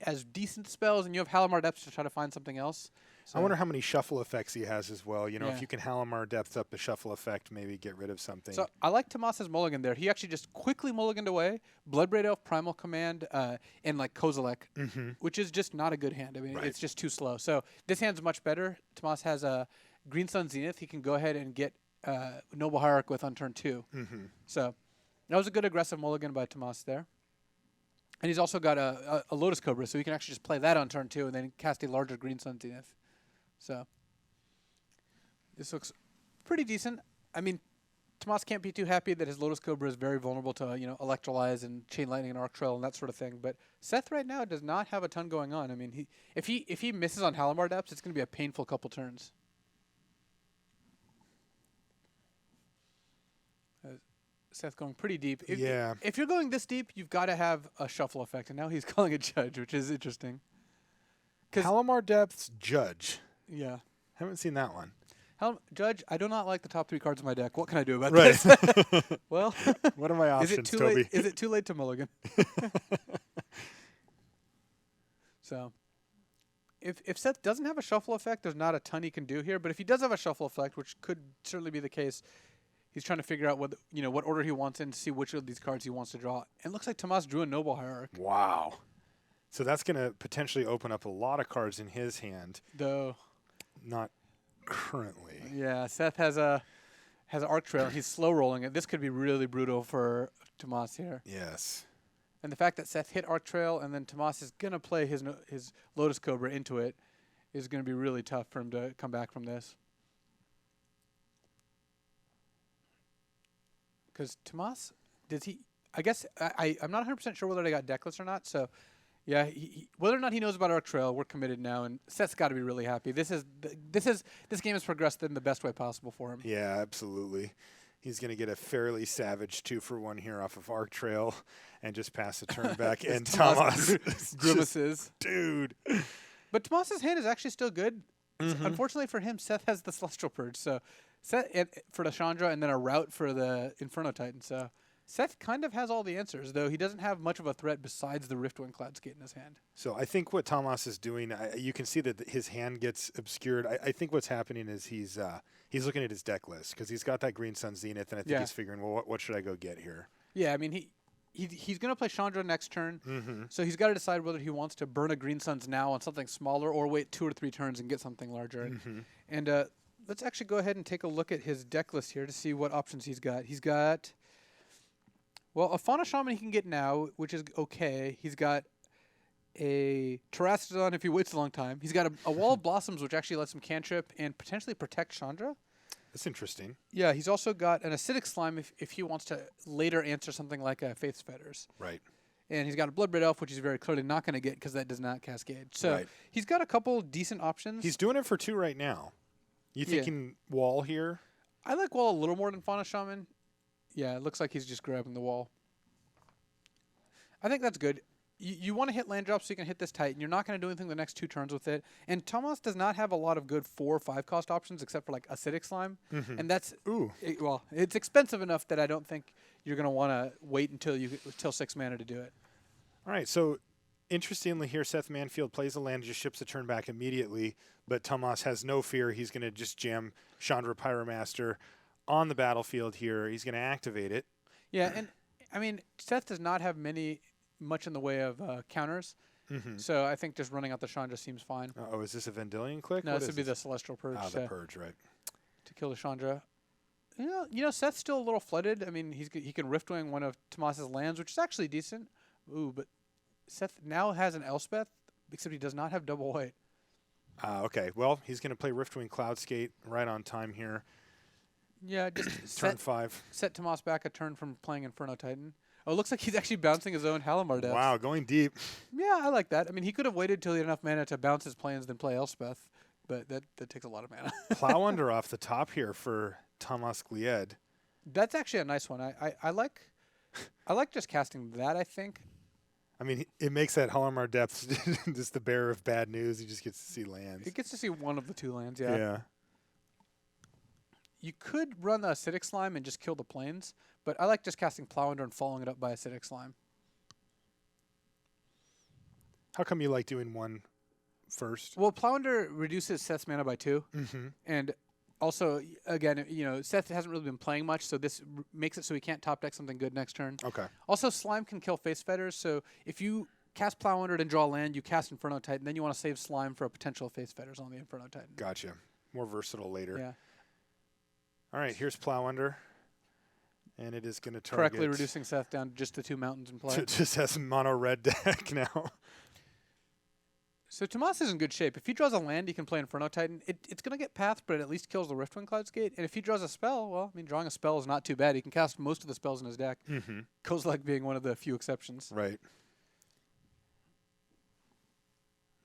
as decent spells, and you have Halimar Depths to try to find something else. So I wonder how many shuffle effects he has as well. If you can Halimar Depth up the shuffle effect, maybe get rid of something. So I like Tamas's mulligan there. He actually just quickly mulliganed away Bloodbraid Elf, Primal Command, and Kozilek, which is just not a good hand. I mean, it's just too slow. So this hand's much better. Tamas has a Green Sun Zenith. He can go ahead and get Noble Hierarch with on turn 2. So that was a good aggressive mulligan by Tamas there. And he's also got a Lotus Cobra, so he can actually just play that on turn 2 and then cast a larger Green Sun Zenith. So this looks pretty decent. I mean, Tamas can't be too happy that his Lotus Cobra is very vulnerable to Electrolyze and Chain Lightning and Arc Trail and that sort of thing. But Seth right now does not have a ton going on. I mean, if he misses on Halimar Depths, it's going to be a painful couple turns. Seth going pretty deep. If you're going this deep, you've got to have a shuffle effect, and now he's calling a Judge, which is interesting. Halimar Depths, Judge. Yeah. Haven't seen that one. Judge, I do not like the top 3 cards of my deck. What can I do about right. this? Well, what are my options, Toby? Is it too late to mulligan? So, if Seth doesn't have a shuffle effect, there's not a ton he can do here. But if he does have a shuffle effect, which could certainly be the case, he's trying to figure out what order he wants in to see which of these cards he wants to draw. And it looks like Tamas drew a Noble Hierarch. Wow. So that's going to potentially open up a lot of cards in his hand. Though. Not currently. Yeah, Seth has a has Arc Trail, and he's slow rolling it. This could be really brutal for Tamas here. Yes. And the fact that Seth hit Arc Trail and then Tamas is going to play his Lotus Cobra into it is going to be really tough for him to come back from this. Because Tamas, I guess I'm not 100% sure whether they got deckless or not. So, yeah, whether or not he knows about Arc Trail, we're committed now, and Seth's got to be really happy. This game has progressed in the best way possible for him. Yeah, absolutely. He's going to get a fairly savage 2-for-1 here off of Arc Trail and just pass the turn back. And Tamas grimaces. Dude. But Tomas's hand is actually still good. Unfortunately for him, Seth has the Celestial Purge. So Seth for the Chandra and then a route for the Inferno Titan. So Seth kind of has all the answers, though he doesn't have much of a threat besides the Riftwing Cloud Skate in his hand. So I think what Tamas is doing, you can see that his hand gets obscured. I think what's happening is he's looking at his deck list because he's got that Green Sun Zenith, and I think he's figuring, well, what should I go get here? Yeah, I mean, he's going to play Chandra next turn, so he's got to decide whether he wants to burn a Green Suns now on something smaller or wait 2 or 3 turns and get something larger. And let's actually go ahead and take a look at his deck list here to see what options he's got. He's got, well, a Fauna Shaman he can get now, which is okay. He's got a Terrastodon if he waits a long time. He's got a Wall of Blossoms, which actually lets him cantrip and potentially protect Chandra. That's interesting. Yeah, he's also got an Acidic Slime if he wants to later answer something like a Faith's Fetters. Right. And he's got a Bloodbraid Elf, which he's very clearly not going to get because that does not cascade. So he's got a couple decent options. He's doing it for 2 right now. You thinking Wall here? I like Wall a little more than Fauna Shaman. Yeah, it looks like he's just grabbing the Wall. I think that's good. You want to hit land drops so you can hit this Titan. You're not going to do anything the next 2 turns with it. And Tamas does not have a lot of good 4 or 5 cost options except for like Acidic Slime. And that's well, it's expensive enough that I don't think you're going to want to wait until 6 mana to do it. All right, so interestingly here, Seth Manfield plays a land, just ships the turn back immediately, but Tamas has no fear. He's going to just jam Chandra Pyromaster on the battlefield here. He's going to activate it. Yeah, and I mean, Seth does not have much in the way of counters. So I think just running out the Chandra seems fine. Oh, is this a Vendilion click? No, this would be the Celestial Purge. Oh, the Purge, right. To kill the Chandra. You know, Seth's still a little flooded. I mean, he can Riftwing one of Tamas's lands, which is actually decent. Ooh, but Seth now has an Elspeth, except he does not have double white. Okay, well, he's going to play Riftwing Cloudskate right on time here. Yeah, just turn 5. Set Tamas back a turn from playing Inferno Titan. Oh, it looks like he's actually bouncing his own Halimar Depths. Wow, going deep. Yeah, I like that. I mean, he could have waited till he had enough mana to bounce his plans then play Elspeth, but that takes a lot of mana. Plow Under off the top here for Tamas Glied. That's actually a nice one. I like just casting that, I think. I mean, it makes that Halimar Depths just the bearer of bad news. He just gets to see lands. He gets to see one of the 2 lands, yeah. Yeah. You could run the Acidic Slime and just kill the plains, but I like just casting Plow Under and following it up by Acidic Slime. How come you like doing one first? Well, Plow Under reduces Seth's mana by 2, and also, again, you know, Seth hasn't really been playing much, so this makes it so he can't top deck something good next turn. Okay. Also, Slime can kill Face Fetters, so if you cast Plow Under and draw land, you cast Inferno Titan, then you want to save Slime for a potential Face Fetters on the Inferno Titan. Gotcha. More versatile later. Yeah. All right, here's Plow Under, and it is going to target... Correctly reducing Seth down to just the 2 mountains in play. Just has mono red deck now. So Tamas is in good shape. If he draws a land, he can play Inferno Titan. It's going to get pathed, but it at least kills the Riftwing Cloudskate. And if he draws a spell, well, I mean, drawing a spell is not too bad. He can cast most of the spells in his deck. Kozilek being one of the few exceptions. Right.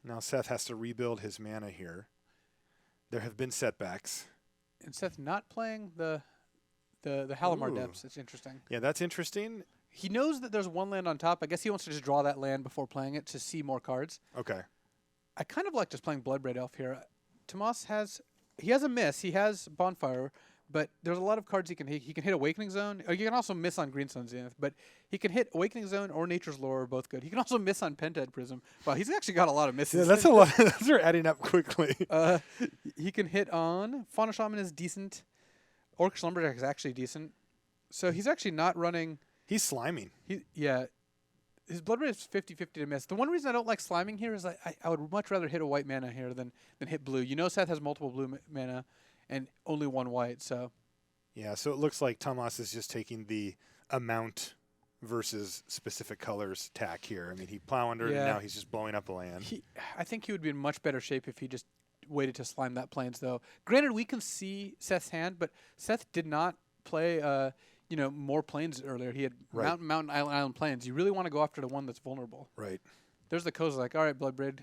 Now Seth has to rebuild his mana here. There have been setbacks. And Seth not playing the Halimar Depths. It's interesting. Yeah, that's interesting. He knows that there's 1 land on top. I guess he wants to just draw that land before playing it to see more cards. Okay. I kind of like just playing Bloodbraid Elf here. Tamas has a miss. He has Bonfire, but there's a lot of cards he can hit. He can hit Awakening Zone. Or you can also miss on Green Sun Zenith, but he can hit Awakening Zone or Nature's Lore are both good. He can also miss on Pentad Prism. Wow, he's actually got a lot of misses. Yeah, that's a lot. Those are adding up quickly. He can hit on Fauna Shaman is decent. Orc Slumberjack is actually decent. So he's actually not running... He's sliming. His blood rate is 50-50 to miss. The one reason I don't like sliming here is I would much rather hit a white mana here than hit blue. You know Seth has multiple blue mana and only 1 white, so Yeah, so it looks like Tamas is just taking the amount versus specific colors tack here. I mean, he plow under it, and now he's just blowing up a land. I think he would be in much better shape if he just waited to slime that plains, though. Granted, we can see Seth's hand, but Seth did not play, more plains earlier. He had mountain, island, plains. You really want to go after the one that's vulnerable. Right. There's the Kozilek. All right, Bloodbraid.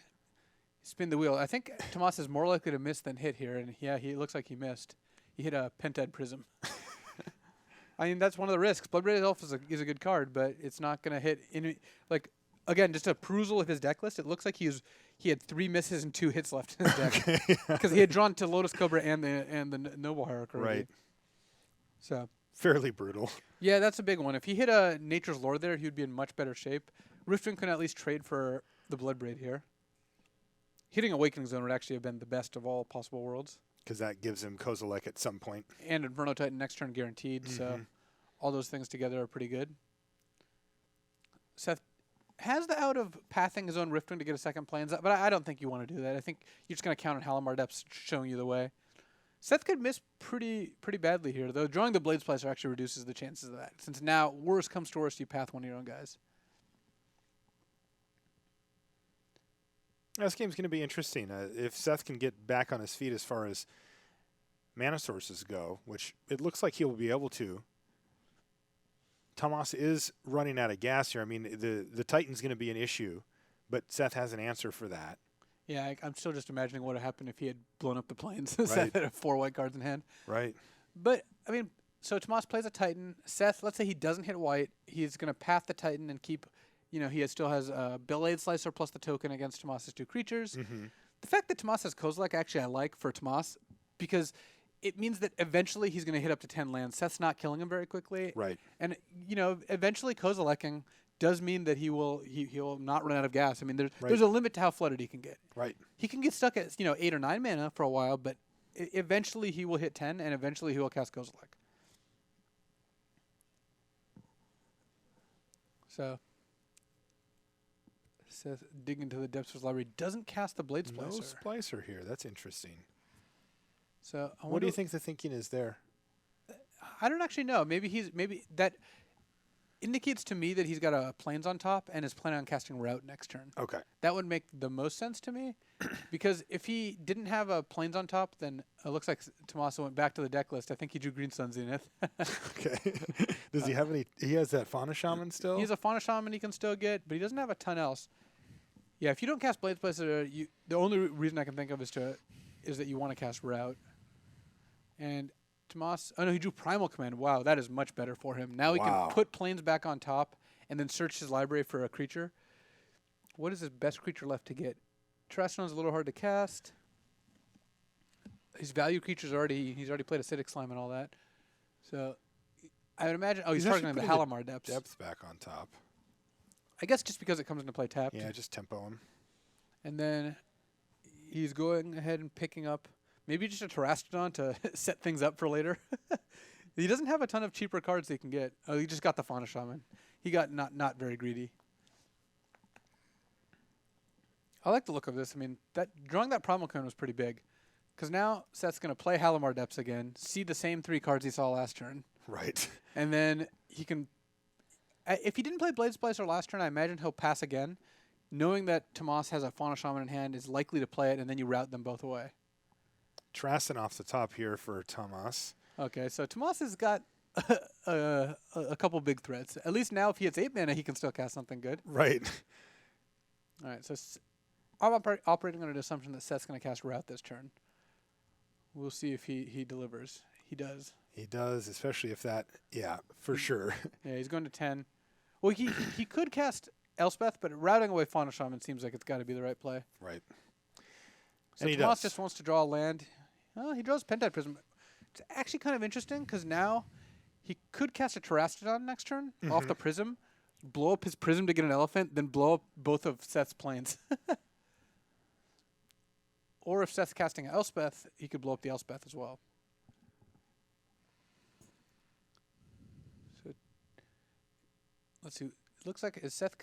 Spin the wheel. I think Tamas is more likely to miss than hit here, and he looks like he missed. He hit a Pentad Prism. I mean, that's one of the risks. Bloodbraid Elf is a good card, but it's not going to hit. Again, just a perusal of his deck list, it looks like he had 3 misses and 2 hits left in his deck. Because he had drawn to Lotus Cobra and the Noble Hierarch already. Right. So fairly brutal. Yeah, that's a big one. If he hit a Nature's Lore there, he would be in much better shape. Riftwing can at least trade for the Bloodbraid here. Hitting Awakening Zone would actually have been the best of all possible worlds. Because that gives him Kozilek at some point. And Inferno Titan next turn guaranteed, so all those things together are pretty good. Seth has the out of pathing his own Riftwing to get a second plains, but I don't think you want to do that. I think you're just going to count on Halimar Depths showing you the way. Seth could miss pretty badly here, though. Drawing the Blade Splicer actually reduces the chances of that, since now, worst comes to worst, you path one of your own guys. This game's going to be interesting. If Seth can get back on his feet as far as mana sources go, which it looks like he'll be able to, Tamas is running out of gas here. I mean, the Titan's going to be an issue, but Seth has an answer for that. Yeah, I'm still just imagining what would happen if he had blown up the plains. Right. Seth had 4 white cards in hand. Right. But, I mean, so Tamas plays a Titan. Seth, let's say he doesn't hit white. He's going to path the Titan and keep, he still has a Blade Slicer plus the token against Tamas's 2 creatures. The fact that Tamas has Kozilek, actually I like for Tamas, because it means that eventually he's going to hit up to 10 lands. Seth's not killing him very quickly. Right. And, eventually Kozilek-ing does mean that he'll not run out of gas. I mean, there's a limit to how flooded he can get. Right. He can get stuck at 8 or 9 mana for a while, but eventually he will hit 10, and eventually he will cast Kozilek. So Seth digging into the depths of his library, doesn't cast the Blade Splicer. No Splicer here. That's interesting. So what do you think the thinking is there? I don't actually know. Maybe that indicates to me that he's got a plains on top and is planning on casting Route next turn. Okay. That would make the most sense to me, because if he didn't have a plains on top, then it looks like Tommaso went back to the deck list. I think he drew Green Sun Zenith. Okay. Does he have any? He has that Fauna Shaman still? He has a Fauna Shaman he can still get, but he doesn't have a ton else. Yeah, if you don't cast Blade Splicer, the only reason I can think of is that you want to cast Route. And Tamas, he drew Primal Command. Wow, that is much better for him. Now he can put plains back on top and then search his library for a creature. What is his best creature left to get? Terrastron's a little hard to cast. His value creature's he's already played Acidic Slime and all that. So I would imagine, he's targeting the Halimar Depths. Depth back on top. I guess just because it comes into play tapped. Yeah, just tempo him. And then he's going ahead and picking up maybe just a Terrastron to set things up for later. He doesn't have a ton of cheaper cards he can get. Oh, he just got the Fauna Shaman. He got not very greedy. I like the look of this. I mean, drawing that Primal Command was pretty big. Because now Seth's going to play Halimar Depths again, see the same 3 cards he saw last turn. Right. And then he can... If he didn't play Blade Splicer last turn, I imagine he'll pass again, knowing that Tamas has a Fauna Shaman in hand, is likely to play it, and then you route them both away. Trassin off the top here for Tamas. Okay, so Tamas has got a couple big threats. At least now, if he hits 8 mana, he can still cast something good. Right. All right, so I'm operating on an assumption that Seth's going to cast Route this turn. We'll see if he delivers. He does. He does, especially if that, for sure. Yeah, he's going to 10. Well, he could cast Elspeth, but routing away Fauna Shaman seems like it's got to be the right play. Right. So Tamas just wants to draw a land. Well, he draws Pentad Prism. It's actually kind of interesting because now he could cast a Terrastodon next turn off the Prism, blow up his Prism to get an Elephant, then blow up both of Seth's planes. Or if Seth's casting Elspeth, he could blow up the Elspeth as well. So let's see. It looks like Seth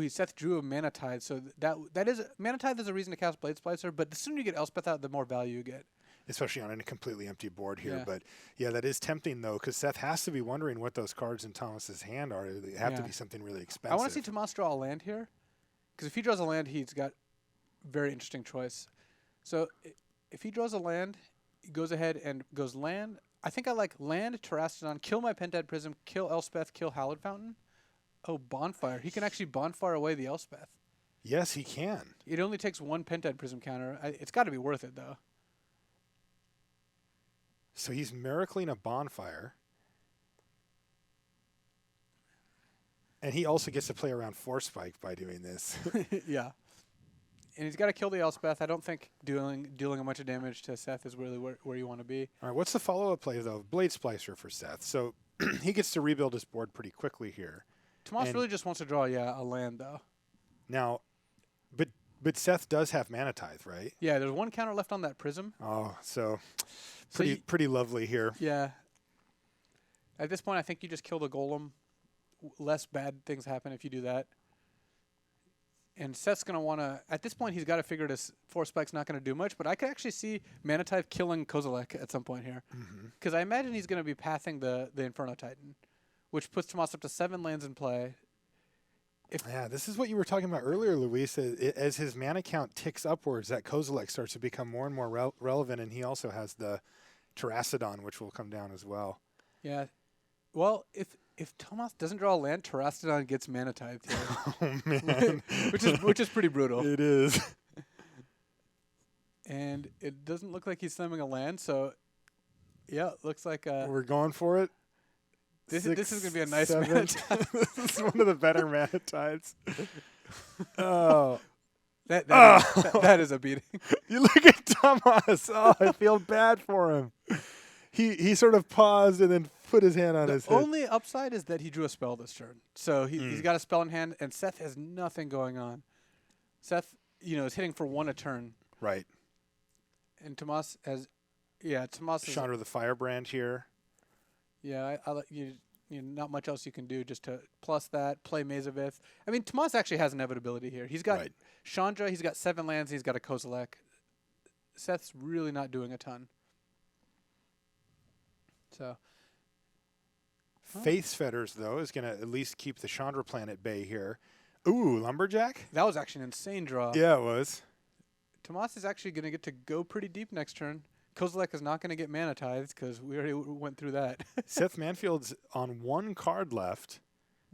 Seth drew a Mana Tithe, so that is Mana Tithe is a reason to cast Blade Splicer, but the sooner you get Elspeth out, the more value you get. especially on a completely empty board here. Yeah. But yeah, that is tempting though, because Seth has to be wondering what those cards in Tamas's hand are. They have to be something really expensive. I want to see Tamas draw a land here, because if he draws a land, he's got very interesting choice. So if he draws a land, he goes ahead and goes land. I think I like land, Terrastodon, kill my Pentad Prism, kill Elspeth, kill Hallowed Fountain. Oh, Bonfire. He can actually Bonfire away the Elspeth. Yes, he can. It only takes one Pentad Prism counter. It's got to be worth it, though. So he's miracling a Bonfire. And he also gets to play around Force Spike by doing this. Yeah. And he's got to kill the Elspeth. I don't think dealing a bunch of damage to Seth is really where you want to be. All right, what's the follow-up play, though? Blade Splicer for Seth. So he gets to rebuild his board pretty quickly here. Tamas really just wants to draw, a land, though. Now, but Seth does have Mana Tithe, right? Yeah, there's one counter left on that Prism. Oh, so So pretty lovely here. Yeah. At this point, I think you just kill the Golem. Less bad things happen if you do that. And Seth's going to want to... At this point, he's got to figure this Force Spike's not going to do much, but I could actually see Mana Tithe killing Kozilek at some point here. Because I imagine he's going to be pathing the Inferno Titan, which puts Tamas up to 7 lands in play. Yeah, this is what you were talking about earlier, Luis. As his mana count ticks upwards, that Kozilek starts to become more and more relevant, and he also has the Terrastodon, which will come down as well. Yeah. Well, if Tamas doesn't draw a land, Terrastodon gets Mana Tithe here. Oh, man. which is pretty brutal. It is. And it doesn't look like he's slamming a land, so yeah, it looks like we're going for it. This is going to be a nice 7. Mana Tithe. This is one of the better Mana Tides. Oh. That is a beating. You look at Tamas. Oh, I feel bad for him. He sort of paused and then put his hand on his head. The only upside is that he drew a spell this turn. So he's got a spell in hand, and Seth has nothing going on. Seth, is hitting for 1 a turn. Right. And Tamas has... Yeah, Tamas is... Chandra the Firebrand here. Yeah, not much else you can do just to plus that, play Maze of Ith. I mean, Tamas actually has inevitability here. He's got Chandra, he's got 7 lands, he's got a Kozilek. Seth's really not doing a ton. So... Faith's Fetters, though, is going to at least keep the Chandra plan at bay here. Ooh, Lumberjack? That was actually an insane draw. Yeah, it was. Tamas is actually going to get to go pretty deep next turn. Kozilek is not going to get Mana Tithes because we already went through that. Seth Manfield's on 1 card left.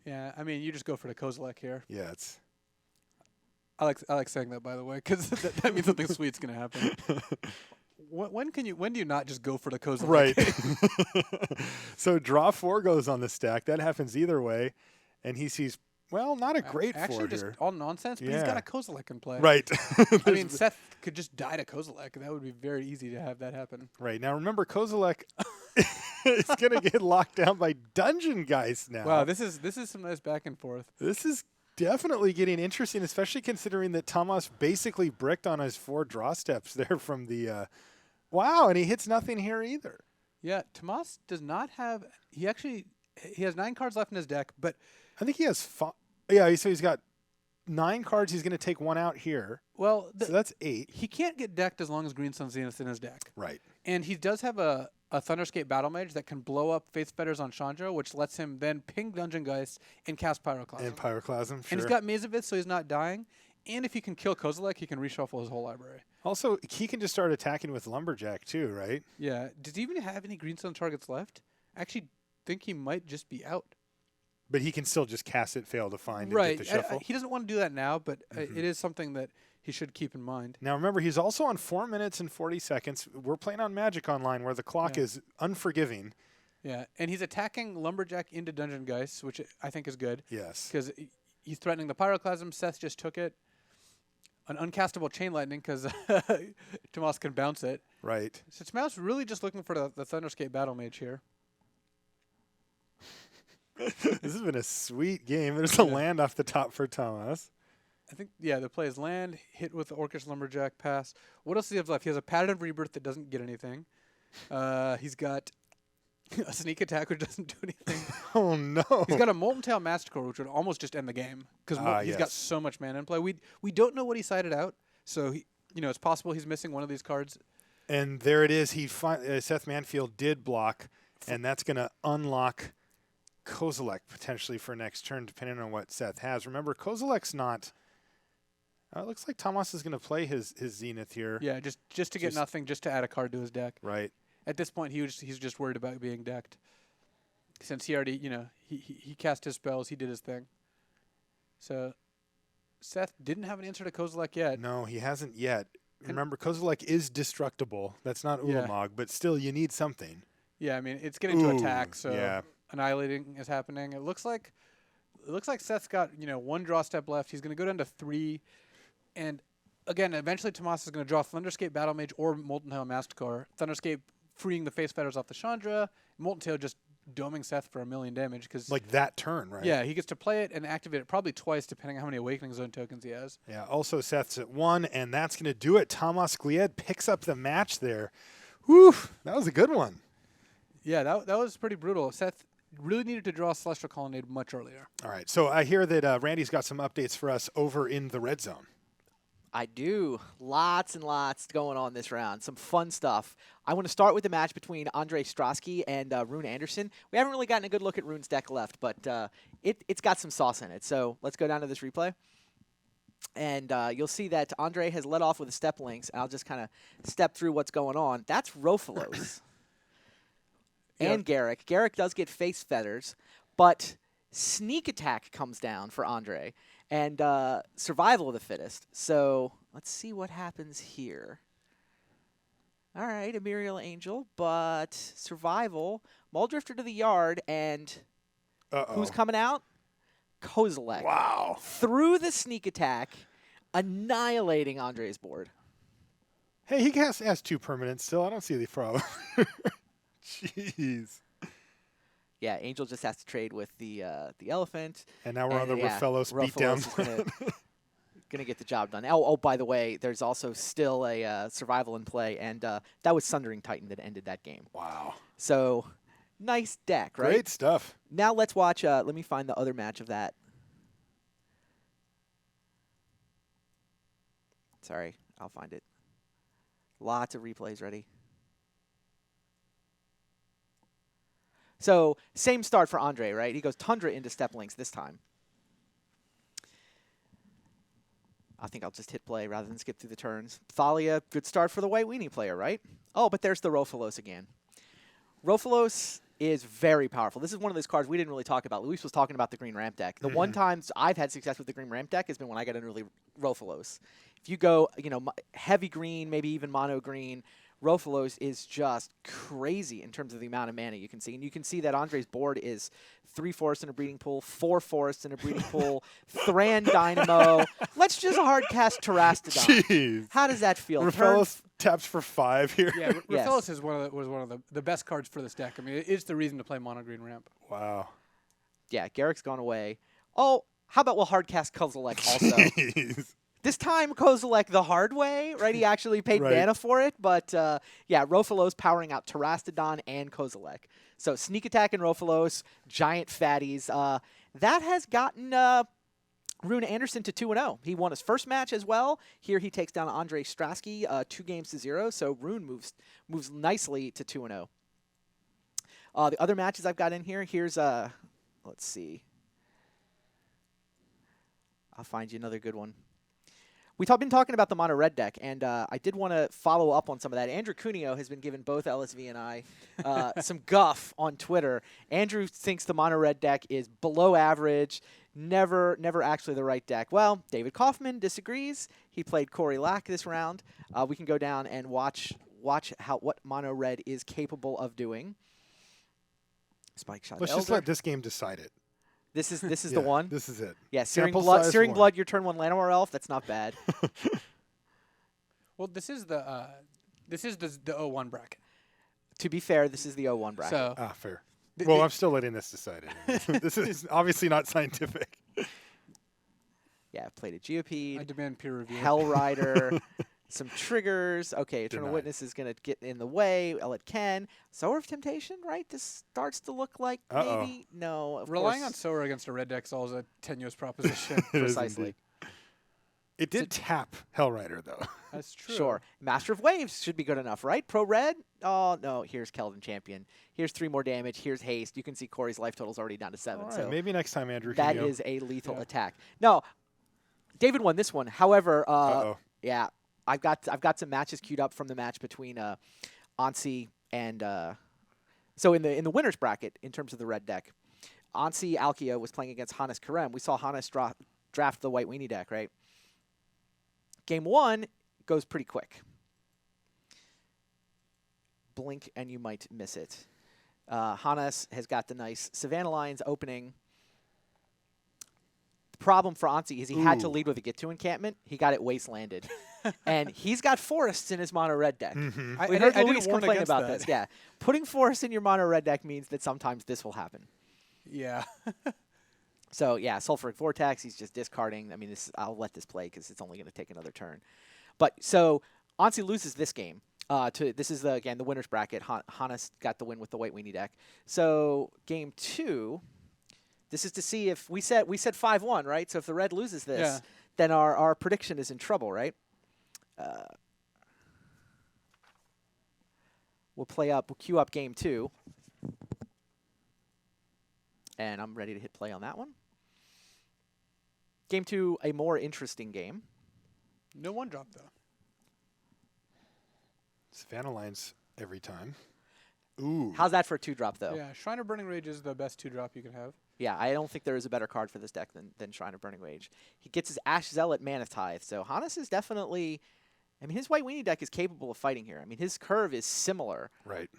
Yeah, I mean, you just go for the Kozilek here. Yeah, it's... I like saying that, by the way, because that means something sweet's going to happen. When do you not just go for the Kozilek? Right. So draw 4 goes on the stack. That happens either way. And he sees, well, not a great 4 actually just here. all nonsense, but he's got a Kozilek in play. Right. I mean, Seth could just die to Kozilek. That would be very easy to have that happen. Right. Now, remember, Kozilek is going to get locked down by Dungeon Geist now. Wow, this is some nice back and forth. This is definitely getting interesting, especially considering that Tamas basically bricked on his 4 draw steps there from the... wow, and he hits nothing here either. Yeah, Tamas does not have... He has 9 cards left in his deck, but... I think he has 5... Yeah, so he's got 9 cards. He's going to take 1 out here. Well... so that's 8. He can't get decked as long as Green Sun Zenith in his deck. Right. And he does have a Thunderscape Battle Mage that can blow up Faith Fetters on Chandra, which lets him then ping Dungeon Geist and cast Pyroclasm. And Pyroclasm, sure. And he's got Maze of Ith, so he's not dying. And if he can kill Kozilek, he can reshuffle his whole library. Also, he can just start attacking with Lumberjack, too, right? Yeah. Does he even have any Green Sun targets left? I actually think he might just be out. But he can still just cast it, fail to find, right. and get the shuffle. He doesn't want to do that now, but it is something that he should keep in mind. Now, remember, he's also on 4 minutes and 40 seconds. We're playing on Magic Online, where the clock is unforgiving. Yeah, and he's attacking Lumberjack into Dungeon Geist, which I think is good. Yes. Because he's threatening the Pyroclasm. Seth just took it. An uncastable Chain Lightning because Tamas can bounce it. Right. So Tamas really just looking for the Thunderscape Battle Mage here. This has been a sweet game. There's a land off the top for Tamas. I think, the play is land, hit with the Orcish Lumberjack, pass. What else does he have left? He has a Pattern Rebirth that doesn't get anything. He's got a Sneak Attack which doesn't do anything. Oh, no. He's got a Molten Tail Masticore, which would almost just end the game because he's got so much mana in play. We don't know what he sided out, so it's possible he's missing one of these cards. And there it is. Seth Manfield did block, and that's going to unlock Kozilek potentially for next turn, depending on what Seth has. Remember, Kozilek's not. It looks like Tamas is going to play his Zenith here. Yeah, just to get nothing, just to add a card to his deck. Right. At this point, he's just worried about being decked, since he already he cast his spells, he did his thing. So Seth didn't have an answer to Kozilek yet. No, he hasn't yet. Remember, Kozilek is destructible. That's not Ulamog, but still, you need something. Yeah, I mean, it's getting to attack, so yeah. annihilating is happening. It looks like Seth's got one draw step left. He's going to go down to 3, and again, eventually Tamas is going to draw Thunderscape, Battle Mage, or Molten Tail Mastercar. Thunderscape freeing the face fetters off the Chandra. Molten Tail just doming Seth for 1,000,000 damage because like that turn, right? Yeah, he gets to play it and activate it probably twice, depending on how many Awakening Zone tokens he has. Yeah. Also, Seth's at 1, and that's going to do it. Tamas Glied picks up the match there. Whew, that was a good one. Yeah, that was pretty brutal. Seth really needed to draw Celestial Colonnade much earlier. All right. So I hear that Randy's got some updates for us over in the red zone. I do. Lots and lots going on this round. Some fun stuff. I want to start with the match between Andre Strosky and Rune Anderson. We haven't really gotten a good look at Rune's deck left, but it's got some sauce in it. So let's go down to this replay. And you'll see that Andre has led off with a Step Links. I'll just kind of step through what's going on. That's Rofalos. And Garrick. Garrick does get Face Feathers, but Sneak Attack comes down for Andre. And Survival of the Fittest. So let's see what happens here. All right, Ethereal Angel, but Survival, Muldrifter to the yard, and who's coming out? Kozilek. Wow. Through the Sneak Attack, annihilating Andre's board. Hey, he has 2 permanents still. I don't see the problem. Jeez. Yeah, Angel just has to trade with the elephant. And now we're on the Rofellos beatdown. Gonna get the job done. Oh, by the way, there's also still a survival in play, and that was Sundering Titan that ended that game. Wow. So, nice deck, right? Great stuff. Now let's watch. Let me find the other match of that. Sorry, I'll find it. Lots of replays ready. So, same start for Andre, right? He goes Tundra into Step Links this time. I think I'll just hit play rather than skip through the turns. Thalia, good start for the White Weenie player, right? Oh, but there's the Rofalos again. Rofalos is very powerful. This is one of those cards we didn't really talk about. Luis was talking about the green ramp deck. The one time I've had success with the green ramp deck has been when I got an early Rofalos. If you go, heavy green, maybe even mono green, Rofalos is just crazy in terms of the amount of mana you can see. And you can see that Andre's board is 3 forests in a breeding pool, 4 forests in a breeding pool, Thran Dynamo. Let's just hard cast Terastodon. Jeez. How does that feel? Rofellos taps for 5 here. Yeah, Rofellos is was one of the best cards for this deck. I mean, it's the reason to play mono green ramp. Wow. Yeah, Garrick's gone away. Oh, how about we'll hard cast Kozilek also? Jeez. This time, Kozilek the hard way, right? He actually paid mana for it, but yeah, Rofellos powering out Terastodon and Kozilek. So Sneak Attack and Rofellos, giant fatties. That has gotten Rune Anderson to 2-0. He won his first match as well. Here he takes down Andre Strasky 2-0, so Rune moves nicely to 2-0. The other matches I've got in here, here's, let's see. I'll find you another good one. We've been talking about the mono red deck, and I did want to follow up on some of that. Andrew Cuneo has been giving both LSV and I some guff on Twitter. Andrew thinks the mono red deck is below average, never actually the right deck. Well, David Kaufman disagrees. He played Corey Lack this round. We can go down and watch what mono red is capable of doing. Spike Shot. Let's just let this game decide it. This is the one? This is it. Yeah, Searing Blood, your turn 1 Llanowar Elf, that's not bad. Well, this is the 0-1 bracket. To be fair, this is the 0-1 bracket. So fair. Well, I'm still letting this decide it. This is obviously not scientific. Yeah, played a GOP. I demand peer review. Hell Rider. Some triggers. Okay, Eternal Witness is going to get in the way. I'll let Ken. Sower of Temptation, right? This starts to look like maybe. No, of Relying course. on Sower against a red deck is always a tenuous proposition. Precisely. It did tap Hellrider, though. That's true. Sure. Master of Waves should be good enough, right? Pro Red? Oh, no. Here's Keldon Champion. Here's 3 more damage. Here's haste. You can see Corey's life total's already down to 7. All right, so maybe next time, Andrew. that is a lethal attack. No, David won this one. However, yeah, I've got some matches queued up from the match between Ansi and so in the winners bracket in terms of the red deck, Ansi Alkia was playing against Hannes Karem. We saw Hannes draft the white weenie deck, right? Game 1 goes pretty quick. Blink and you might miss it. Hannes has got the nice Savannah Lines opening. The problem for Ansi is he had to lead with a Get To encampment. He got it wastelanded. And he's got forests in his mono red deck. We heard Luis complain about this. Yeah, putting forests in your mono red deck means that sometimes this will happen. Yeah. So yeah, Sulfuric Vortex. He's just discarding. I mean, I'll let this play because it's only going to take another turn. But so Ansi loses this game. This is again the winners bracket. Hannes got the win with the white weenie deck. So game 2. This is to see if we said 5-1, right? So if the red loses this, then our prediction is in trouble, right? We'll queue up game 2. And I'm ready to hit play on that one. Game 2, a more interesting game. No 1-drop, though. Savannah Lines every time. Ooh. How's that for a 2-drop, though? Yeah, Shrine of Burning Rage is the best 2-drop you can have. Yeah, I don't think there is a better card for this deck than Shrine of Burning Rage. He gets his Ash Zealot Mana Tithe, so Hannes is definitely... I mean, his white weenie deck is capable of fighting here. I mean, his curve is similar. Right.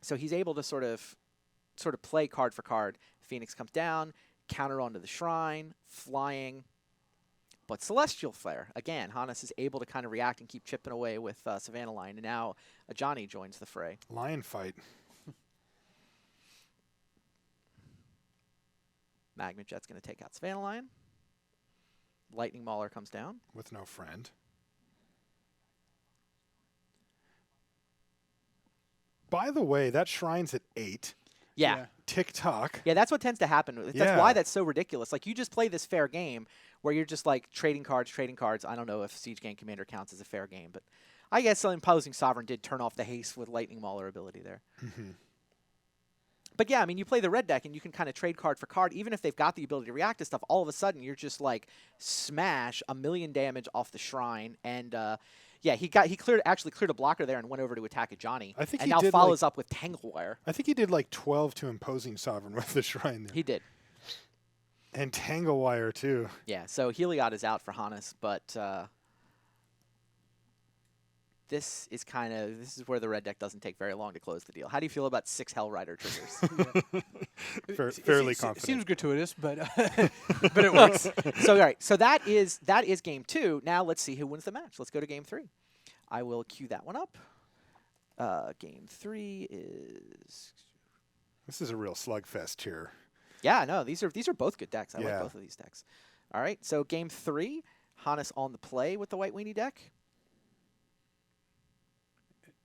So he's able to sort of play card for card. Phoenix comes down, counter onto the Shrine, flying. But Celestial Flare, again, Hannes is able to kind of react and keep chipping away with Savannah Line. And now Ajani joins the fray. Lion Fight. Magma Jet's going to take out Savannah Line. Lightning Mauler comes down. With no friend. By the way, that Shrine's at 8. Yeah. TikTok. Yeah, that's what tends to happen. That's why that's so ridiculous. Like, you just play this fair game where you're just, like, trading cards. I don't know if Siege Gang Commander counts as a fair game, but I guess Imposing Sovereign did turn off the haste with Lightning Mauler ability there. But, yeah, I mean, you play the red deck, and you can kind of trade card for card. Even if they've got the ability to react to stuff, all of a sudden you're just, like, smash 1,000,000 damage off the Shrine. And, yeah, he actually cleared a blocker there and went over to attack Ajani. I think and he now did follows up with Tanglewire. I think he did like 12 to Imposing Sovereign with the Shrine there. He did. And Tanglewire, too. Yeah, so Heliod is out for Hannes, but this is where the red deck doesn't take very long to close the deal. How do you feel about 6 Hellrider triggers? Fairly confident. Seems gratuitous, but but it works. So all right, so that is game 2. Now let's see who wins the match. Let's go to game 3. I will cue that one up. Game 3 is. This is a real slugfest here. Yeah, no, these are both good decks. I like both of these decks. All right, so game 3, Hannes on the play with the white weenie deck.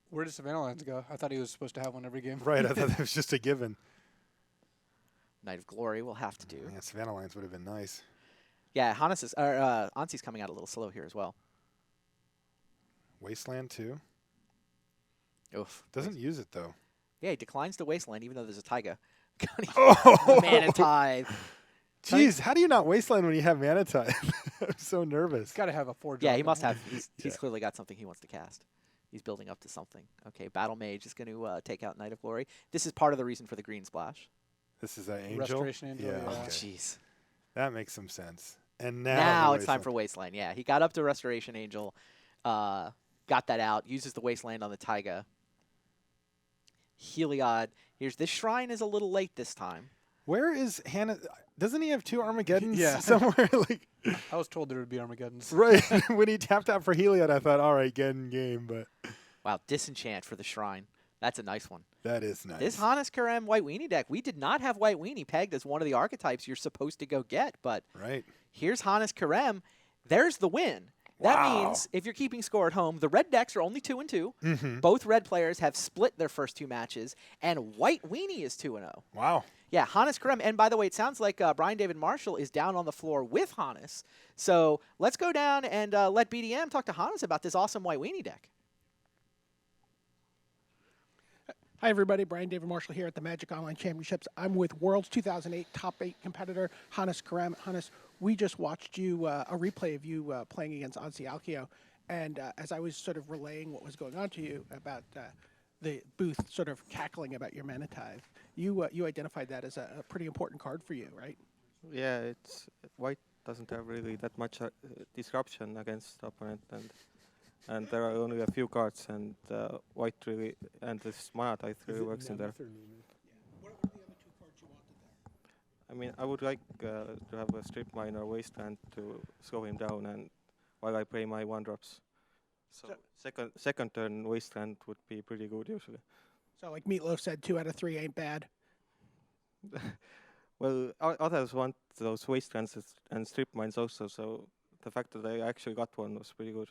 Where does Savannah Lines go? I thought he was supposed to have one every game. Right, I thought that was just a given. Knight of Glory will have to do. Yeah, Savannah Lines would have been nice. Yeah, Ansi's coming out a little slow here as well. Wasteland, too. Oof. Doesn't use it, though. Yeah, he declines the Wasteland even though there's a Taiga. Oh! Mana Tithe. Jeez, how do you not Wasteland when you have Mana Tithe? I'm so nervous. He's got to have a 4-drop. Yeah, he must have. He's clearly got something he wants to cast. He's building up to something. Okay, Battle Mage is going to take out Knight of Glory. This is part of the reason for the green splash. This is an Angel? Restoration Angel, yeah. Oh, jeez. That makes some sense. And now Now it's time for Wasteland. Yeah, he got up to Restoration Angel, got that out, uses the Wasteland on the Taiga. Heliod. Here's this Shrine is a little late this time. Where is Hannah? Doesn't he have 2 Armageddons Yeah. somewhere? Like, I was told there would be Armageddons. right. When he tapped out for Heliod, I thought, all right, get in game. But Wow, Disenchant for the Shrine. That's a nice one. that is nice. This Hannes Karem White Weenie deck, we did not have White Weenie pegged as one of the archetypes you're supposed to go get, but Right. here's Hannes Karem. There's the win. That Wow. means if you're keeping score at home, the red decks are only 2-2. Mm-hmm. Both red players have split their first 2 matches, and White Weenie is 2-0. Wow. Yeah, Hannes Karem. And by the way, it sounds like Brian David Marshall is down on the floor with Hannes. So let's go down and let BDM talk to Hannes about this awesome White Weenie deck. Hi, everybody. Brian David Marshall here at the Magic Online Championships. I'm with Worlds 2008 top 8 competitor Hannes Karem. Hannes, we just watched you a replay of you playing against Anssi Alkio, and as I was sort of relaying what was going on to you about the booth sort of cackling about your Manitide, you identified that as a pretty important card for you, right? Yeah, it's white doesn't have really that much disruption against the opponent, and there are only a few cards, and white really and this mana type really works in there. What are the other 2 cards you wanted there? I mean, I would like to have a strip mine or wasteland to slow him down, and while I play my 1-drops. So second turn wasteland would be pretty good usually. So like Meatloaf said, 2 out of 3 ain't bad. Well, others want those wastelands and strip mines also, so the fact that I actually got one was pretty good.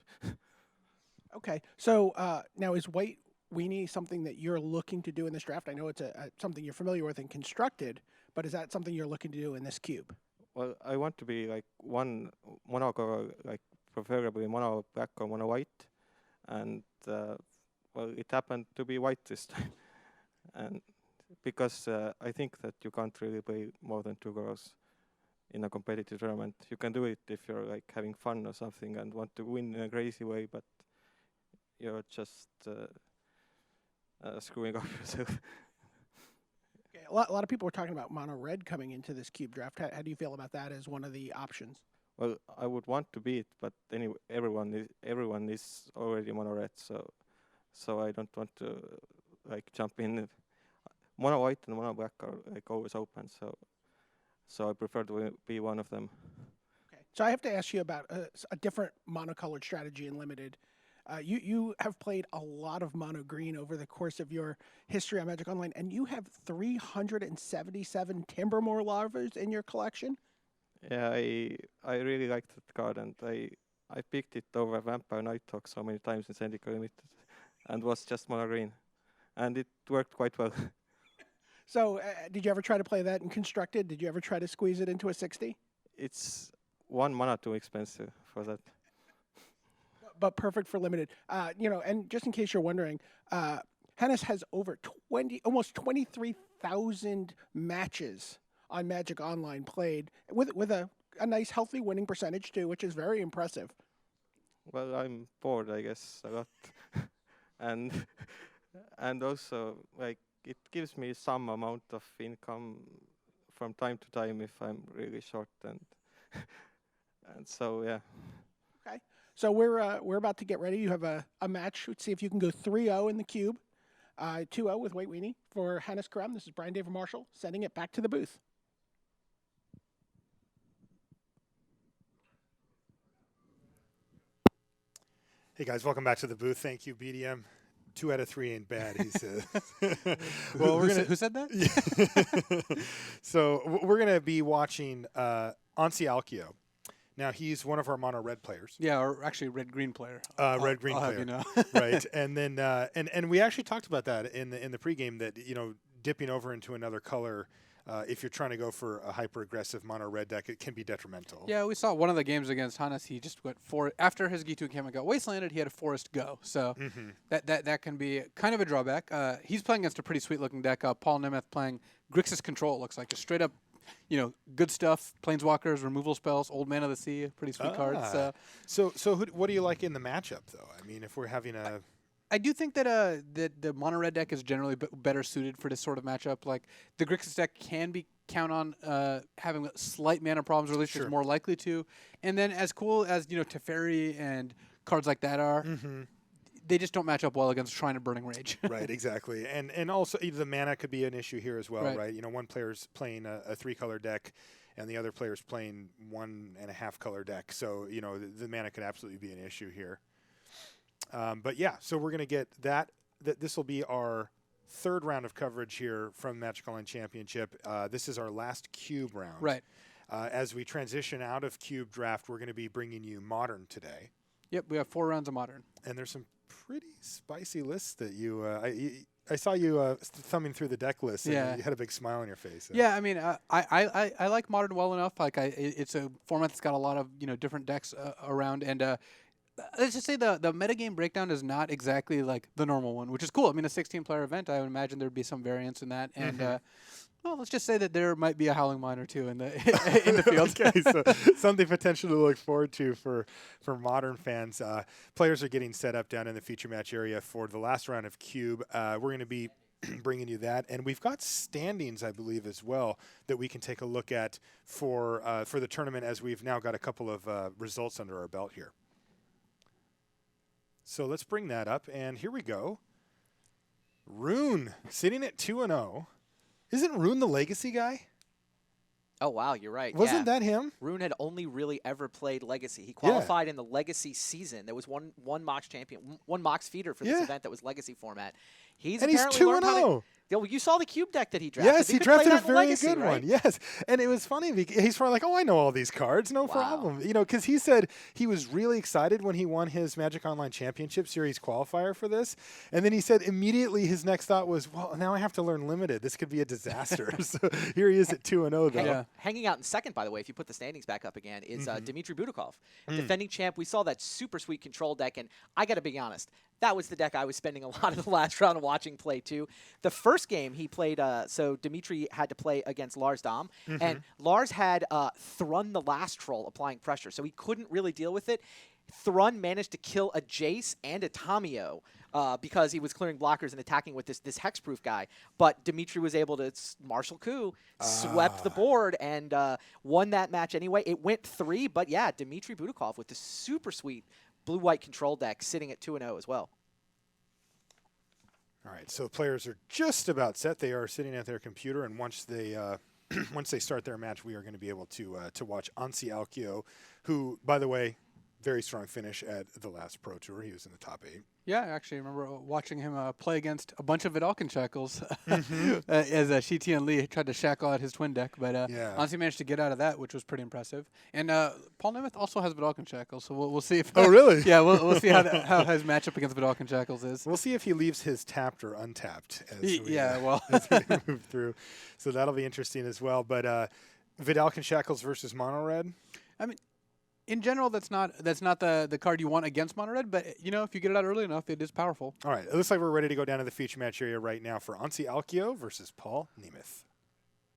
Okay, so now is White Weenie something that you're looking to do in this draft? I know it's something you're familiar with and constructed, but is that something you're looking to do in this cube? Well, I want to be like one mono color, like preferably mono black or mono white, and well, it happened to be white this time, and because I think that you can't really play more than 2 colors in a competitive tournament. You can do it if you're like having fun or something and want to win in a crazy way, but you're just screwing up yourself. Okay, a lot of people were talking about mono red coming into this cube draft. How do you feel about that as one of the options? Well, I would want to be it, but anyway, everyone is already mono red, so I don't want to like jump in. Mono white and mono black are like always open, so I prefer to be one of them. Okay, so I have to ask you about a different monocolored strategy in Limited. You have played a lot of mono green over the course of your history on Magic Online, and you have 377 Timbermore larvas in your collection. Yeah, I really liked that card, and I picked it over Vampire Nighthawk so many times in Syndicate Limited, and was just mono green, and it worked quite well. So did you ever try to play that in Constructed? Did you ever try to squeeze it into a 60? It's 1 mana too expensive for that. But perfect for Limited. And just in case you're wondering, Hannes has over almost 23,000 matches on Magic Online played with a nice healthy winning percentage too, which is very impressive. Well, I'm bored, I guess, a lot, and also like it gives me some amount of income from time to time if I'm really short, and so yeah. Okay, so we're about to get ready. You have a match. Let's see if you can go 3-0 in the cube, 2-0 with White Weenie for Hannes Karem. This is Brian David Marshall sending it back to the booth. Hey guys, welcome back to the booth. Thank you, BDM. 2 out of 3 ain't bad, he says. Well, Who said that? So we're gonna be watching Anssi Alkio. Now he's one of our mono red players. Yeah, or actually red-green player. Red green I'll player, have you know. right? And then and we actually talked about that in the pregame, that dipping over into another color, if you're trying to go for a hyper aggressive mono red deck, it can be detrimental. Yeah, we saw one of the games against Hannes. He just went after his G2 encampment got wastelanded. He had a forest go, so that can be kind of a drawback. He's playing against a pretty sweet looking deck. Paul Nemeth playing Grixis Control. It looks like just straight up, good stuff. Planeswalkers, removal spells, Old Man of the Sea, pretty sweet cards. So what do you like in the matchup though? I mean, if we're having a I do think that the mono red deck is generally better suited for this sort of matchup. Like the Grixis deck can count on having slight mana problems, or at least Sure. it's more likely to. And then as cool as Teferi and cards like that are, they just don't match up well against Shrine of Burning Rage. Right, exactly. And also the mana could be an issue here as well, right? One player's playing a 3-color deck and the other player's playing 1.5 color deck. So, the mana could absolutely be an issue here. But yeah, so we're going to get that. This will be our 3rd round of coverage here from Magic Online Championship. This is our last cube round. Right. As we transition out of cube draft, we're going to be bringing you Modern today. Yep, we have 4 rounds of Modern. And there's some pretty spicy lists that I saw you thumbing through the deck list, and Yeah. you had a big smile on your face. Yeah, I mean, I like Modern well enough. Like, it's a format that's got a lot of different decks around, and let's just say the metagame breakdown is not exactly like the normal one, which is cool. I mean, a 16-player event, I would imagine there'd be some variance in that, and well, let's just say that there might be a Howling Mine or two in the in the field. Okay, so something potential to look forward to for Modern fans. Players are getting set up down in the feature match area for the last round of Cube. We're going to be bringing you that, and we've got standings, I believe, as well that we can take a look at for the tournament, as we've now got a couple of results under our belt here. So let's bring that up, and here we go. Rune sitting at 2-0. Isn't Rune the Legacy guy? Oh, wow, you're right. Wasn't that him? Rune had only really ever played Legacy. He qualified in the Legacy season. There was one Mox champion, one Mox feeder for this event that was Legacy format. He's 2-0. Yeah, you saw the cube deck that he drafted. Yes, he could drafted play a that in very Legacy, good right? one. Yes, and it was funny because he's probably like, "Oh, I know all these cards, no problem." Because he said he was really excited when he won his Magic Online Championship Series qualifier for this, and then he said immediately his next thought was, "Well, now I have to learn Limited. This could be a disaster." So here he is at 2-0 though. Hanging out in second, by the way, if you put the standings back up again, is Dmitry Budakov, defending champ. We saw that super sweet control deck, and I got to be honest, that was the deck I was spending a lot of the last round watching play too. The first game he played, so Dmitry had to play against Lars Dom, and Lars had Thrun the last troll applying pressure, so he couldn't really deal with it. Thrun managed to kill a Jace and a Tamio because he was clearing blockers and attacking with this hexproof guy. But Dmitry was able to martial coup, swept the board, and won that match anyway. It went 3, but yeah, Dmitry Budakov with the super sweet blue-white control deck sitting at 2-0 as well. All right, so players are just about set. They are sitting at their computer, and once they once they start their match, we are going to be able to watch Ansi Alkio, who, by the way, very strong finish at the last Pro Tour. He was in the top 8. Yeah, I actually remember watching him play against a bunch of Vidalcan Shackles as Shiti and Lee tried to shackle out his twin deck, but Ansi managed to get out of that, which was pretty impressive. And Paul Nemeth also has Vidalcan Shackles, so we'll see if... Oh, really? Yeah, we'll see how his matchup against Vidalcan Shackles is. We'll see if he leaves his tapped or untapped as we move through. So that'll be interesting as well. But Vidalcan Shackles versus Mono Red? I mean, in general, that's not the card you want against Mono Red, but if you get it out early enough, it is powerful. All right, it looks like we're ready to go down to the feature match area right now for Ansi Alkio versus Paul Nemeth.